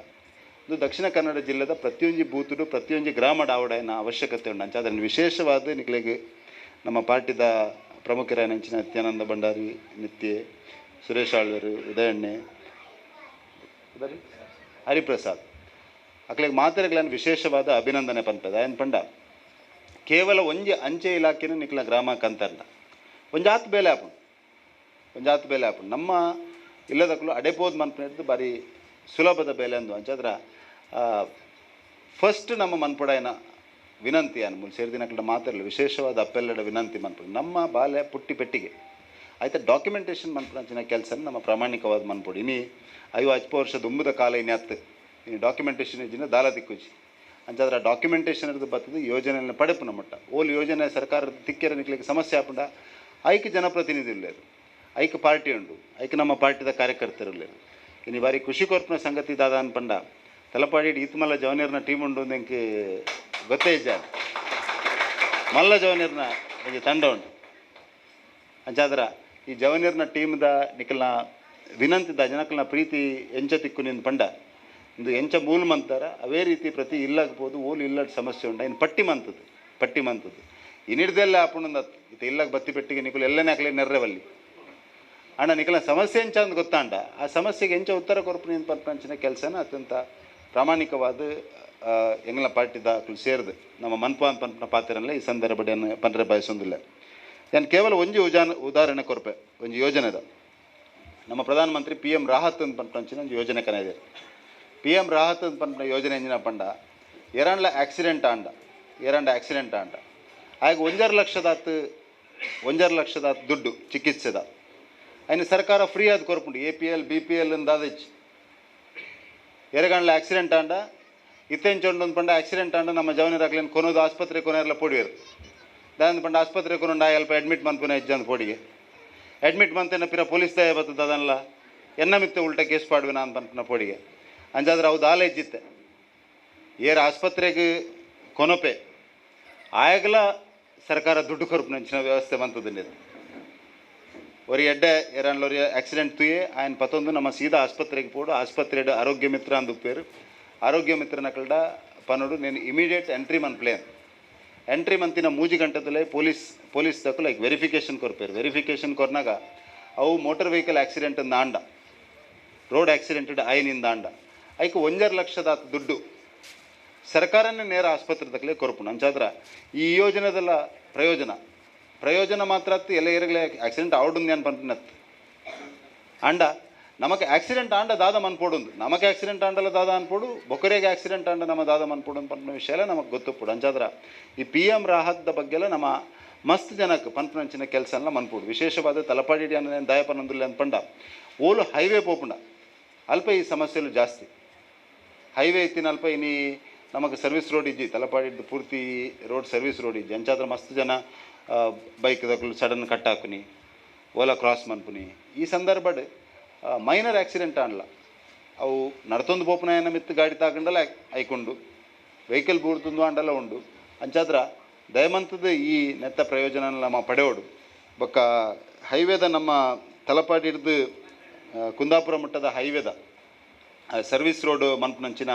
ಇದು ದಕ್ಷಿಣ ಕನ್ನಡ ಜಿಲ್ಲೆದ ಪ್ರತಿಯೊಂದು ಬೂತುಡು ಪ್ರತಿಯೊಂದು ಗ್ರಾಮ ಡಾವಡನ ಅವಶ್ಯಕತೆ ಉಂಡು ಅಂಚ ಅದನ್ನು ವಿಶೇಷವಾದ ನಿಕ್ಲೆಗೆ ನಮ್ಮ ಪಾರ್ಟಿದ ಪ್ರಮುಖರ ನೆಂಚಿನ ನಿತ್ಯಾನಂದ ಭಂಡಾರಿ ನಿತ್ಯ ಸುರೇಶ್ ಆಳ್ವರು ಉದಯಣ್ಣೆ ಹರಿಪ್ರಸಾದ್ ಅಕ್ಲೆಗೆ ಮಾತೆರೆಗಳನ್ನು ವಿಶೇಷವಾದ ಅಭಿನಂದನೆ ಪಂಪದ ಏನು ಪಂಡ ಕೇವಲ ಒಂಜಿ ಅಂಚೆ ಇಲಾಖೆನೂ ನಿಕ್ಲ ಗ್ರಾಮಕ್ಕೆ ಅಂತಲ್ಲ ಒಂಜಾತ್ ಬೇಲೆ ಆಪುಂಡು ನಮ್ಮ ಇಲ್ಲದಕ್ಕೂ ಅಡೆಪೋದು ಮನ್ಪು ಬಾರಿ ಸುಲಭದ ಬೇಲೆ ಅಂದು ಅಂಚಾದ್ರ ಫಸ್ಟ್ ನಮ್ಮ ಮನ್ಪುಡಾಯನ ವಿನಂತಿ ಅನ್ಮೂಲ್ ಸೇರಿದಿನಕ್ಲ ಮಾತಾಡಲು ವಿಶೇಷವಾದ ಅಪ್ಪೆಲ್ಲಡ ವಿನಂತಿ ಮನ್ಪುಡು ನಮ್ಮ ಬಾಲ್ಯ ಪುಟ್ಟಿ ಪೆಟ್ಟಿಗೆ ಆಯ್ತಾ ಡಾಕ್ಯುಮೆಂಟೇಷನ್ ಮನ್ಪುಡಂಚಿನ ಕೆಲಸ ನಮ್ಮ ಪ್ರಾಮಾಣಿಕವಾದ ಮನ್ಪುಡು ಇನಿ 5 ವರ್ಷದ ಉಂಬುದ ಕಾಲ ಇನಿ ಹತ್ತು ಇನ್ನು ಡಾಕ್ಯುಮೆಂಟೇಷನ್ ಇಜ್ಜಿನ ದಾಲ ದಿಕ್ಕುಜಿ ಅಂಚಾದ್ರ ಡಾಕ್ಯುಮೆಂಟೇಷನ್ ಇರೋದು ಬರ್ತದೆ ಯೋಜನೆಯನ್ನು ಪಡೆಪುನ ಮಟ್ಟ ಓಲ್ ಯೋಜನೆ ಸರ್ಕಾರದ ತಿಕ್ಕೆರ ನಿಕ್ಲಿಕ್ಕೆ ಸಮಸ್ಯೆ ಆಪುಂಡ ಐಕ್ ಜನಪ್ರತಿನಿಧಿ ಇಲ್ಲೇರು ಐಕ್ ಪಾರ್ಟಿ ಉಂಡು ಐಕ್ ನಮ್ಮ ಪಾರ್ಟಿದ ಕಾರ್ಯಕರ್ತರು ಇಲ್ಲೇರು ಇನ್ನು ಬಾರಿ ಖುಷಿ ಕೊರ್ಪಿನ ಸಂಗತಿ ದಾದ ಅನ್ಪಂಡ ತಲಪಾಡಿ ಈತ್ಮಲ್ಲ ಜವನಿಯರ್ನ ಟೀಮ್ ಉಂಡು ಎಂಗೆ ಗೊತ್ತೇ ಇಜ್ಜ ಮಲ್ಲ ಜವನಿಯರ್ನ ಒಂದು ತಂಡ ಉಂಟು ಅಂಚಾದ್ರ ಈ ಜವನಿಯರ್ನ ಟೀಮ್ದ ನಿಕಲ್ನ ವಿನಂತಿದ ಜನಕಲ್ನ ಪ್ರೀತಿ ಎಂಚ ತಿಕ್ಕು ನಿಂದು ಪಂಡ ಇಂದು ಎಂಚ ಮೂಲ ಮಂತಾರ ಅವೇ ರೀತಿ ಪ್ರತಿ ಇಲ್ಲಾಗ್ಬೋದು ಓಲು ಇಲ್ಲದ ಸಮಸ್ಯೆ ಉಂಡ ಇನ್ನು ಪಟ್ಟಿ ಮಂತದ್ದು ಇನ್ನಿಡ್ದೆಲ್ಲ ಆಪುಂಡು ಇದು ಇಲ್ಲಾಗ ಬತ್ತಿ ಪೆಟ್ಟಿಗೆ ನಿಕಲು ಎಲ್ಲನೇ ಹಾಕ್ಲಿ ನೆರ್ರೆವಲ್ಲಿ ಅಣ್ಣ ನಿಕಲ್ನ ಸಮಸ್ಯೆ ಎಂಚ ಅಂತ ಗೊತ್ತಾಂಡ ಆ ಸಮಸ್ಯೆಗೆ ಎಂಚ ಉತ್ತರ ಕೊರಪು ನಿಂದು ಪಂಪಂಚಿನ ಕೆಲಸನ ಅತ್ಯಂತ ಪ್ರಾಮಾಣಿಕವಾದ ಎಂಗ್ಲ ಪಾರ್ಟಿದ ಸೇರಿದು ನಮ್ಮ ಮನ್ಪಾನ್ ಪಂಪನ ಪಾತ್ರನಲ್ಲ ಈ ಸಂದರ್ಭ ಪಂಡ್ರೆ ಬಯಸೊಂದಿಲ್ಲ ನಾನು ಕೇವಲ ಒಂಜಿ ಉದಾಹರಣೆ ಕೊರಪೆ ಒಂಜಿ ಯೋಜನೆದ ನಮ್ಮ ಪ್ರಧಾನಮಂತ್ರಿ PM ರಾಹತ್ ಅಂತ ಪಂಪಂಚಿನ ಒಂದು ಯೋಜನೆ ಕನೆದೆ PM ರಾಹತ್ ಅಂತ ಪಂಪನ ಯೋಜನೆ ಎಂಜಿನ ಪಂಡ ಎರಡ್ಲ ಆಕ್ಸಿಡೆಂಟ್ ಆಂಡ ಆಗ 1.5 ಲಕ್ಷದ ದುಡ್ಡು ಚಿಕಿತ್ಸೆದ അതിന് ಸರ್ಕಾರ ಫ್ರೀ ಆದ ಕೊರಪುಂಡು APL BPL ಅಂದಾದಚ್ಚಿ ಎರಗಂಡ್ಲ ಆಕ್ಸಿಡೆಂಟ್ ಆಂಡ ಇತ್ತೆಂಚೊಂಡು ಪಂಡ ಆಕ್ಸಿಡೆಂಟ್ ಆಂಡ ನಮ್ಮ ಜವನಿರಾಗ್ಲೇನು ಕೊನೋದು ಆಸ್ಪತ್ರೆ ಕೊನೆಯಲ್ಲ ಪೊಡಿಯರು ದಾಂದು ಪಂಡ ಆಸ್ಪತ್ರೆ ಕೊನೊಂಡ ಅಲ್ಪ ಅಡ್ಮಿಟ್ ಮನ್ಪುನ ಇಜ್ಜಂದು ಪೊಡಿಗೆ ಅಡ್ಮಿಟ್ ಮಂತೇನ ಪಿರ ಪೊಲೀಸ್ ದಯ ಬರ್ತದೆ ಅದನ್ನೆಲ್ಲ ಮಿತ್ತ ಉಲ್ಟ ಕೇಸ್ ಪಾಡುವಿನ ಅಂತ ಪಂಪನ ಪೊಡಿಗೆ ಅಂಜಾದ್ರೆ ಅವು ದಾಲ ಇಜ್ಜಿತ್ತೆ ಏರ್ ಆಸ್ಪತ್ರೆಗೆ ಕೊನೊಪೆ ಆಯಗಲ ಸರ್ಕಾರ ದುಡ್ಡು ಕೊರಪುನಂಚಿನ ವ್ಯವಸ್ಥೆ ಬಂತದನ್ನಿದೆ ஒரு ಎರಡ್ಲ ஒரு ಆಕ್ಸಿಡೆಂಟ್ ತುಯೆ ಆಯನ ಪತ್ತೊಂದು ನಮ್ಮ ಸೀದಾ ಆಸ್ಪತ್ರೆಗೆ ಪೋಡು ಆಸ್ಪತ್ರೆ ಆರೋಗ್ಯ ಮಿತ್ರ ಅಂದು ಪೇರು ಆರೋಗ್ಯ ಮಿತ್ರನ ಕಲ್ಡ ಪನ್ನೋಡು నేను ಇಮಿಡಿಯೇಟ್ ಎಂಟ್ರಿ ಮನ್ ಪ್ಲೇನ್ ಎಂಟ್ರಿ ಮಂತಿನ 3 ಗಂಟೆದಲ್ಲೇ ಪೊಲೀಸ್ ತಕ್ಕ ಲೈಕ್ ವೆರಿಫಿಕೇಷನ್ ವೆರಿಫಿಕೇಷನ್ ಕೊರ್ನಾಗ ಅವು ಮೋಟರ್ ವೆಹಿಕಲ್ ಆಕ್ಸಿಡೆಂಟ್ ಆಂಡ ರೋಡ್ ಆಕ್ಸಿಡೆಂಟೆಡ್ ಆಯ್ನಿಂದ ಆಂಡ ಐಕೆ 1.5 ಲಕ್ಷದ ದುಡ್ಡು ಸರ್ಕಾರನೇ ನೇರ ಆಸ್ಪತ್ರೆ ತಕ್ಕಲೇ ಕೊರಪುಣ ಅಂಚಾದ್ರ ಈ ಯೋಜನೆದೆಲ್ಲ ಪ್ರಯೋಜನ ಮಾತ್ರ ಎಲ್ಲ ಏರಗಲೇ ಆಕ್ಸಿಡೆಂಟ್ ಆವಡುಂದು ಏನು ಪಂಪಿನತ್ತು ಆಂಡ ನಮಗೆ ಆಕ್ಸಿಡೆಂಟ್ ಆಂಡ ದಾದ ಮನ್ಪೋಡುಂದು ನಮಗೆ ಆಕ್ಸಿಡೆಂಟ್ ಆಂಡಲ್ಲ ದಾದ ಅನ್ಪೋಡು ಬೊಕರೆಗೆ ಆಕ್ಸಿಡೆಂಟ್ ಆಂಡ ನಮ್ಮ ದಾದ ಮನ್ಪೋಡು ಪಂಪಿನ ವಿಷಯ ಎಲ್ಲ ನಮಗೆ ಗೊತ್ತುಪಡು ಅಂಚಾದ್ರ ಈ PM ರಾಹತ್ದ ಬಗ್ಗೆಲ್ಲ ನಮ್ಮ ಮಸ್ತ್ ಜನಕ್ಕೆ ಪಂಪಿನಂಚಿನ ಕೆಲಸ ಎಲ್ಲ ಮನ್ಪೋಡು ವಿಶೇಷವಾದ ತಲಪಾಡಿ ಅನ್ನೋದೇನು ದಯಪನಂದಿಲ್ಲ ಅನ್ಪಂಡ ಓಲು ಹೈವೇ ಪೋಪುಂಡ ಅಲ್ಪ ಈ ಸಮಸ್ಯೆಲು ಜಾಸ್ತಿ ಹೈವೇ ಇತ್ತಿನ ಅಲ್ಪ ಇನಿ ನಮಗೆ ಸರ್ವಿಸ್ ರೋಡ್ ಇಜ್ಜಿ ತಲಪಾಡಿದ್ದು ಪೂರ್ತಿ ರೋಡ್ ಸರ್ವಿಸ್ ರೋಡ್ ಇಜ್ಜಿ ಅಂಚಾದ್ರ ಮಸ್ತ್ ಜನ ಬೈಕ್ ದಕ್ಕಲು ಸಡನ್ ಕಟ್ ಹಾಕುನಿ ಓಲಾ ಕ್ರಾಸ್ ಮನ್ಪುನಿ ಈ ಸಂದರ್ಭಡ್ ಮೈನರ್ ಆಕ್ಸಿಡೆಂಟ್ ಆಂಡ್ಲ ಅವು ನಡ್ತೊಂದು ಪೋಪುನ ಏನ ಮಿತ್ತು ಗಾಡಿ ತಾಕೊಂಡಲ್ಲ ಐಕೊಂಡು ವೆಹಿಕಲ್ ಬೂಡ್ತುಂದು ಆಂಡಲ್ಲ ಉಂಡು ಅಂಚಾದ್ರ ದಯಮಂತದ ಈ ನೆತ್ತ ಪ್ರಯೋಜನ ನಮ್ಮ ಪಡೆಯೋಡು ಬೊಕ್ಕ ಹೈವೇದ ನಮ್ಮ ತಲಪಾಡಿ ಹಿಡ್ದು ಕುಂದಾಪುರ ಮಟ್ಟದ ಹೈವೇದ ಸರ್ವಿಸ್ ರೋಡ್ ಮನ್ಪುನಂಚಿನ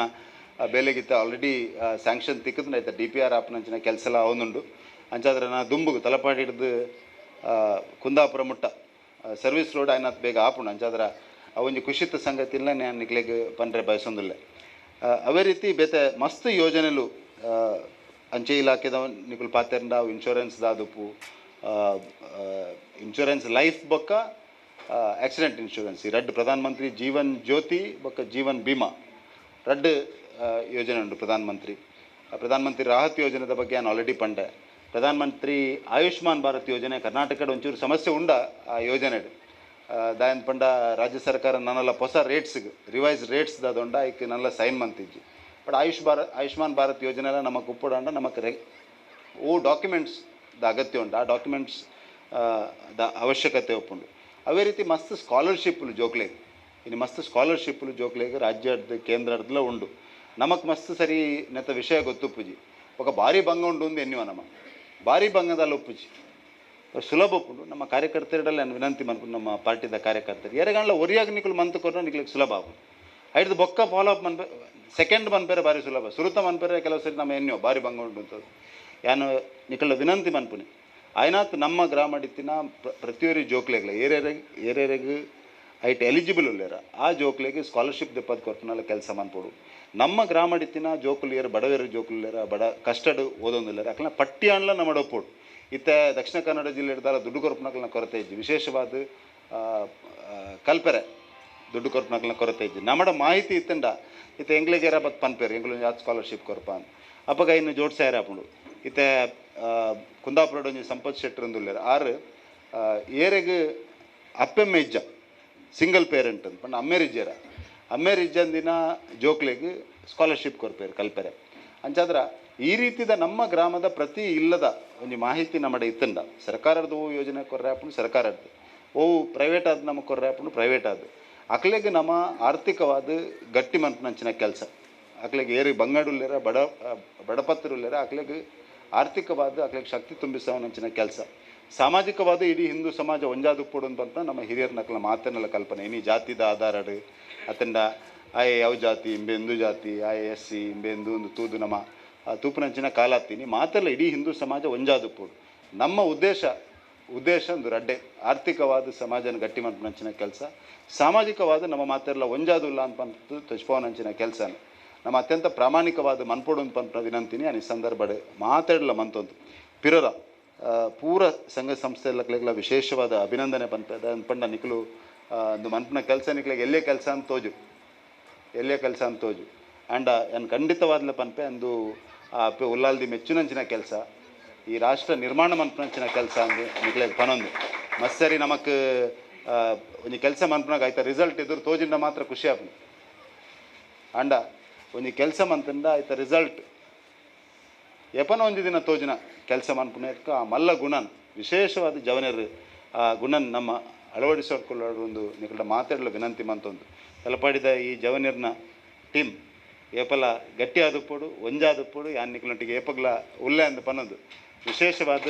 ಬೇಲೆಗಿತ್ತ ಆಲ್ರೆಡಿ ಸ್ಯಾಂಕ್ಷನ್ ತಿಕ್ಕದು ಆಯ್ತಾ DPR ಆಪ್ನಂಚಿನ ಕೆಲಸ ಎಲ್ಲ ಅವನುಂಡು ಅಂಚಾದ್ರೆ ನಾ ದುಂಬುಗು ತಲಪಾಡಿ ಹಿಡ್ದು ಕುಂದಾಪುರ ಮುಟ್ಟ ಸರ್ವಿಸ್ ರೋಡ್ ಆಯ್ನತ್ ಬೇಗ ಆಪುಂಡು ಅಂಚಾದ್ರೆ ಅವೊಂದು ಖುಷಿತ ಸಂಗತಿಲ್ಲ ನಾನು ನಿಕ್ಲೆಗೆ ಪಂಡ್ರೆ ಬಯಸೊಂದಿಲ್ಲ ಅವೇ ರೀತಿ ಬೇತೆ ಮಸ್ತ್ ಯೋಜನೆಲು ಅಂಚೆ ಇಲಾಖೆದ ನಿಕುಲು ಪಾತೆರ್ಂಡ ಅವು ಇನ್ಶೂರೆನ್ಸ್ ದಾದುಪು ಇನ್ಶೂರೆನ್ಸ್ ಲೈಫ್ ಬೊಕ್ಕ ಆಕ್ಸಿಡೆಂಟ್ ಇನ್ಶೂರೆನ್ಸ್ ಈ ರಡ್ಡು ಪ್ರಧಾನಮಂತ್ರಿ ಜೀವನ್ ಜ್ಯೋತಿ ಬೊಕ್ಕ ಜೀವನ್ ಭೀಮಾ ರಡ್ಡು ಯೋಜನೆ ಉಂಟು ಪ್ರಧಾನಮಂತ್ರಿ ರಾಹತ್ ಯೋಜನೆದ ಬಗ್ಗೆ ನಾನು ಆಲ್ರೆಡಿ ಪಂಡೆ ಪ್ರಧಾನಮಂತ್ರಿ ಆಯುಷ್ಮಾನ್ ಭಾರತ್ ಯೋಜನೆ ಕರ್ನಾಟಕದ ಒಂಚೂರು ಸಮಸ್ಯೆ ಉಂಡ ಆ ಯೋಜನೆ దాని పంಡ ರಾಜ್ಯ ಸರ್ಕಾರ ನನ್ನೆಲ್ಲ ಹೊಸ ರೇಟ್ಸ್ಗೆ revise rates ದಾದೊಂಡ hike Nalla sign ಮಂತಿಜ್ಜಿ but Ayushman Bharat ಯೋಜನೆ ನಮಗೆ ಉಪ್ಪುಡಂಡ ನಮಗೆ ಓ ಡಾಕ್ಯುಮೆಂಟ್ಸ್ ದ ಅಗತ್ಯ ಉಂಟು ಆ ಡಾಕ್ಯುಮೆಂಟ್ಸ್ ದ ಅವಶ್ಯಕತೆ ಒಪ್ಪುಂಡು ಅವೇ ರೀತಿ ಮಸ್ತ್ ಸ್ಕಾಲರ್ಶಿಪ್ಲು ಜೋಕ್ಲೆಗ್ ಇನ್ನು ಮಸ್ತ್ ಸ್ಕಾಲರ್ಶಿಪ್ಲು ಜೋಕ್ಲೆಗ್ ರಾಜ್ಯದ ಕೇಂದ್ರದಲ್ಲ ಉಂಡು ನಮಗೆ ಮಸ್ತ್ ಸರಿ ನೆತ್ತ ವಿಷಯ ಗೊತ್ತುಪ್ಪುಜಿ ఒక ಭಾರಿ ಬಂಗ ಉಂಡು ಒಂದು ಎನ್ನುವ ನಮ್ಮ ಭಾರಿ ಬಂಗದಲ್ಲಿ ಒಪ್ಪುಜಿ ಸುಲಭ ಒಪ್ಪುಂಡು ನಮ್ಮ ಕಾರ್ಯಕರ್ತರಲ್ಲಿ ನಾನು ವಿನಂತಿ ಮಾಡ್ಕೊಂಡು ನಮ್ಮ ಪಾರ್ಟಿದ ಕಾರ್ಯಕರ್ತರು ಎರಗಂಡ್ಲ ಒರಿಯಾಗಿ ನಿಕ್ಲು ಮಂತ್ ಕೊಟ್ಟರೆ ನಿಕ್ಲಿಗೆ ಸುಲಭ ಆಗುದು ಐದು ಬೊಕ್ಕ ಫಾಲೋ ಅಪ್ ಮನ್ಪೆ ಸೆಕೆಂಡ್ ಮನ್ಪೇರೆ ಭಾರಿ ಸುಲಭ ಸುರುತ ಮನ್ಪೇರೆ ಕೆಲವು ಸರಿ ನಮ್ಮ ಎನ್ನುವ ಭಾರಿ ಬಂಗ ಉಂಟು ಅಂತ ಯಾನು ನಿಕ್ಲ ವಿನಂತಿ ಮನ್ಪುನಿ ಆಯ್ನಾತ್ ನಮ್ಮ ಗ್ರಾಮಡಿತ್ತಿನ ಪ್ರತಿಯೊರಿ ಜೋಕ್ಲೆಗ್ಲ ಏರೇರೆಗೆ ಐಟ್ ಎಲಿಜಿಬಲ್ ಉಳ್ಳೇರ ಆ ಜೋಕ್ಲೆಗೆ ಸ್ಕಾಲರ್ಶಿಪ್ ದೆಪ್ಪದು ಕೊಟ್ಟನಲ್ಲ ಕೆಲಸ ಮನ್ಪೋಡು ನಮ್ಮ ಗ್ರಾಮಡಿತ್ತಿನ ಜೋಕುಲಿಯರು ಬಡವೇರು ಜೋಕುಲಿಯರ ಬಡ ಕಷ್ಟಡು ಓದೊಂದಿಲ್ಲರ ಯಾಕಂದ್ರೆ ಪಟ್ಟಿಯಾಣ್ಲ ನಮ್ಮ ಒಪ್ಪೋಡು ಇತ್ತೆ ದಕ್ಷಿಣ ಕನ್ನಡ ಜಿಲ್ಲೆ ಹಿಡ್ದಾರ ದುಡ್ಡು ಕೊರಪನಕಲ್ನ ಕೊರತೆ ಇಜ್ಜಿ ವಿಶೇಷವಾದ ಕಲ್ಪೆರೆ ದುಡ್ಡು ಕೊರಪನಕಲ್ನ ಕೊರತೆ ಇಜ್ಜಿ ನಮ್ಮ ಮಾಹಿತಿ ಇತ್ತಂಡ ಇತ್ತೆ ಎಂಗ್ಲಿಗೆರ ಬತ್ ಪನ್ಪೇರು ಎಂಗ್ಲು ಯಾತ್ ಸ್ಕಾಲರ್ಶಿಪ್ ಕೊರಪ ಅಂತ ಅಪ್ಪಗ ಇನ್ನು ಜೋಡ್ಸಾಯರ ಹಾಪುಂಡು ಇತ್ತೆ ಕುಂದಾಪುರ ಒಂಜಿ ಸಂಪತ್ ಶೆಟ್ಟರ್ ಅಂದುಲ್ಲೇರ ಆರು ಏರೆಗೆ ಅಪ್ಪೆಮ್ಮ ಇಜ್ಜ ಸಿಂಗಲ್ ಪೇರೆಂಟ್ ಅಂತ ಪಂಡ ಅಮ್ಮೇರಿಜ್ಜಂದಿನ ಜೋಕ್ಲೆಗೆ ಸ್ಕಾಲರ್ಶಿಪ್ ಕೊರ್ಪೇರು ಕಲ್ಪೆರೆ ಅಂಚಾದ್ರ ಈ ರೀತಿದ ನಮ್ಮ ಗ್ರಾಮದ ಪ್ರತಿ ಇಲ್ಲದ ಒಂದು ಮಾಹಿತಿ ನಮ್ಮಡೆ ಇತ್ತಂಡ ಸರ್ಕಾರದ ಓ ಯೋಜನೆ ಕೊರ್ರೆ ಹಾಪುಂಡು ಸರ್ಕಾರದ್ದು ಓ ಪ್ರೈವೇಟ್ ಆದ ನಮಗೆ ಕೊರ್ರೆ ಹಾಪುಂಡು ಪ್ರೈವೇಟ್ ಆದ ಅಕ್ಲೆಗೆ ನಮ್ಮ ಆರ್ಥಿಕವಾದ ಗಟ್ಟಿ ಮನ್ಪನಂಚಿನ ಕೆಲಸ ಅಕ್ಲೆಗೆ ಏರಿ ಬಂಗಾಡುಲ್ಲೇರ ಬಡಪತ್ತರುಲ್ಲೇರ ಅಕ್ಲೆಗೆ ಆರ್ಥಿಕವಾದ ಅಕ್ಲೆಗೆ ಶಕ್ತಿ ತುಂಬಿಸವನಂಚಿನ ಕೆಲಸ ಸಾಮಾಜಿಕವಾದ ಇಡೀ ಹಿಂದೂ ಸಮಾಜ ಒಂಜಾದು ಪೋಡು ಅಂತ ನಮ್ಮ ಹಿರಿಯರ ನಕಲ ಮಾತನ್ನೆಲ್ಲ ಕಲ್ಪನೆ ಇನಿ ಜಾತಿದ ಆಧಾರಡು ಅತಂಡ ಆಯೆ ಯಾವ ಜಾತಿ ಇಂಬೆ ಹಿಂದೂ ಜಾತಿ ಆಯೆ ಎಸ್ ಸಿ ಇಂಬೆ ಹಿಂದೂ ಒಂದು ತೂದು ನಮ್ಮ ತೂಪುನಂಚಿನ ಕಾಲಾತೀನಿ ಮಾತೆಲ್ಲ ಇಡೀ ಹಿಂದೂ ಸಮಾಜ ಒಂಜಾದು ಪೋಡು ನಮ್ಮ ಉದ್ದೇಶ ಒಂದು ರಡ್ಡೆ ಆರ್ಥಿಕವಾದ ಸಮಾಜನ ಗಟ್ಟಿ ಮನ್ಪನಂಚಿನ ಕೆಲಸ ಸಾಮಾಜಿಕವಾದ ನಮ್ಮ ಮಾತೆಲ್ಲ ಒಂಜಾದುಲ್ಲ ಅಂತ ತಜ್ಪವನಂಚಿನ ಕೆಲಸ ನಮ್ಮ ಅತ್ಯಂತ ಪ್ರಾಮಾಣಿಕವಾದ ಮನ್ಪೋಡು ಅಂತ ವಿನಂತಿನಿ ಆ ಸಂದರ್ಭ ಮಾತಾಡಲ್ಲ ಮಂತೊಂದು ಪಿರರ ಪೂರ ಸಂಘ ಸಂಸ್ಥೆಲ್ಲ ವಿಶೇಷವಾದ ಅಭಿನಂದನೆ ಪಂಡ ನಿಖಲು ಒಂದು ಮನ್ಪನ ಕೆಲಸ ನಿಕ್ಲಿಗೆ ಎಲ್ಲೇ ಕೆಲಸ ಅಂತ ತೋಜು ಆ್ಯಂಡ್ ಏನು ಖಂಡಿತವಾದ್ಲ ಪನ್ಪೆ ಅಂದು ಉಲ್ಲಾಲ್ದಿ ಮೆಚ್ಚುನಂಚಿನ ಕೆಲಸ ಈ ರಾಷ್ಟ್ರ ನಿರ್ಮಾಣ ಮನ್ಪನಂಚಿನ ಕೆಲಸ ಅಂದು ನಿಕ್ಲಿಗೆ ಪನೊಂದು ಮಸ್ಸರಿ ನಮಕ್ ಒಂದು ಕೆಲಸ ಮನ್ಪನಾಗ ಆಯ್ತಾ ರಿಸಲ್ಟ್ ಎದುರು ತೋಜಿಂದ ಮಾತ್ರ ಖುಷಿ ಆಪನು ಆಂಡ ಒಂದು ಕೆಲಸ ಮಂತಂಡ ಆಯ್ತಾ ರಿಸಲ್ಟ್ ಎಪನ ಒಂದು ದಿನ ತೋಜಿನ ಕೆಲಸ ಮನ್ಪುನೇರ್ಕ ಆ ಮಲ್ಲ ಗುಣನ್ ವಿಶೇಷವಾದ ಜವನರು ಆ ಗುಣನ್ ನಮ್ಮ ಅಳವಡಿಸಿಕೊಳ್ಳೋದು ಒಂದು ನಿಕಟ ಮಾತಾಡಲು ವಿನಂತಿ ಮಂತೊಂದು ತಲಪಾಡಿದ ಈ ಜವನರ್ನ ಟೀಮ್ ಏಪಲ ಗಟ್ಟಿ ಆದುಪ್ಪೋಡು ಒಂಜಾದುಪ್ಪೋಡು ಯಾನ್ ನಿಕ್ಲೊಟ್ಟಿಗೆ ಏಪಗ್ಲ ಉಲ್ಲೆ ಅಂದು ಪನ್ನೋದು ವಿಶೇಷವಾದ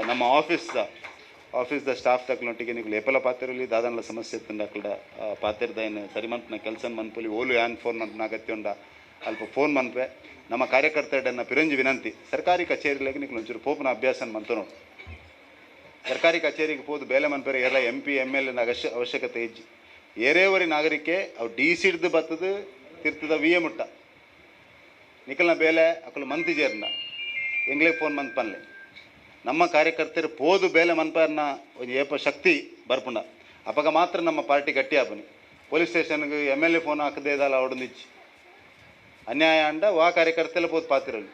ನಮ್ಮ ಆಫೀಸ್ದ ಸ್ಟಾಫ್ ತಕ್ಲೊಟ್ಟಿಗೆ ನಿಕ್ಲು ಏಪಲ ಪಾತಿರಲಿ ದಾದನಲ ಸಮಸ್ಯೆ ಇತ್ತಂಡ ಅಕ್ಕಡ ಪಾತಿರ್ದ ಏನು ಸರಿ ಮನ್ಪನ ಕೆಲಸ ಮನ್ಪಲಿ ಓಲು ಯಾನ್ ಫೋನ್ ಮನ್ಪನ ಅಗತ್ಯ ಉಂಡ ಅಲ್ಪ ಫೋನ್ ಮನ್ಪೆ ನಮ್ಮ ಕಾರ್ಯಕರ್ತರನ್ನ ಪಿರಂಜಿ ವಿನಂತಿ ಸರ್ಕಾರಿ ಕಚೇರಿಗಳಿಗೆ ನಿಕ್ಲು ಒಂಚೂರು ಪೋಪನ ಅಭ್ಯಾಸ ಮಂತನು ಸರ್ಕಾರಿ ಕಚೇರಿಗೆ ಹೋದು ಬೇಲೆ ಮನ್ಪೇರೆ ಎಲ್ಲ MP MLA ಅವಶ್ಯಕತೆ ಇಜ್ಜಿ ಏರೇವರಿ ನಾಗರಿಕೆ ಅವು DC ಹಿಡ್ದು ಬತ್ತದು ತಿರ್ತದ VA ಮುಟ್ಟ ನಿಕಲ್ನ ಬೇಲೆ ಅಕ್ಕಲು ಮಂತಿಜೇರ್ನ ಎಂಗ್ಲೇ ಫೋನ್ ಮನ್ಪನ್ಲೆ ನಮ್ಮ ಕಾರ್ಯಕರ್ತರು ಪೋದು ಬೇಲೆ ಮನ್ಪಾರ್ನ ಒಂದು ಏಪ ಶಕ್ತಿ ಬರ್ಪುಂಡ ಅಪಗ ಮಾತ್ರ ನಮ್ಮ ಪಾರ್ಟಿ ಗಟ್ಟಿ ಆಪನಿ ಪೊಲೀಸ್ ಸ್ಟೇಷನ್ಗೆ MLA ಫೋನ್ ಹಾಕದೇ ಇದಲ್ಲ ಅವಡೊಂದಿಚ್ಚಿ ಅನ್ಯಾಯ ಅಂಡ ವಾ ಕಾರ್ಯಕರ್ತೆಲ್ಲ ಪೋದು ಪಾತಿರಲಿ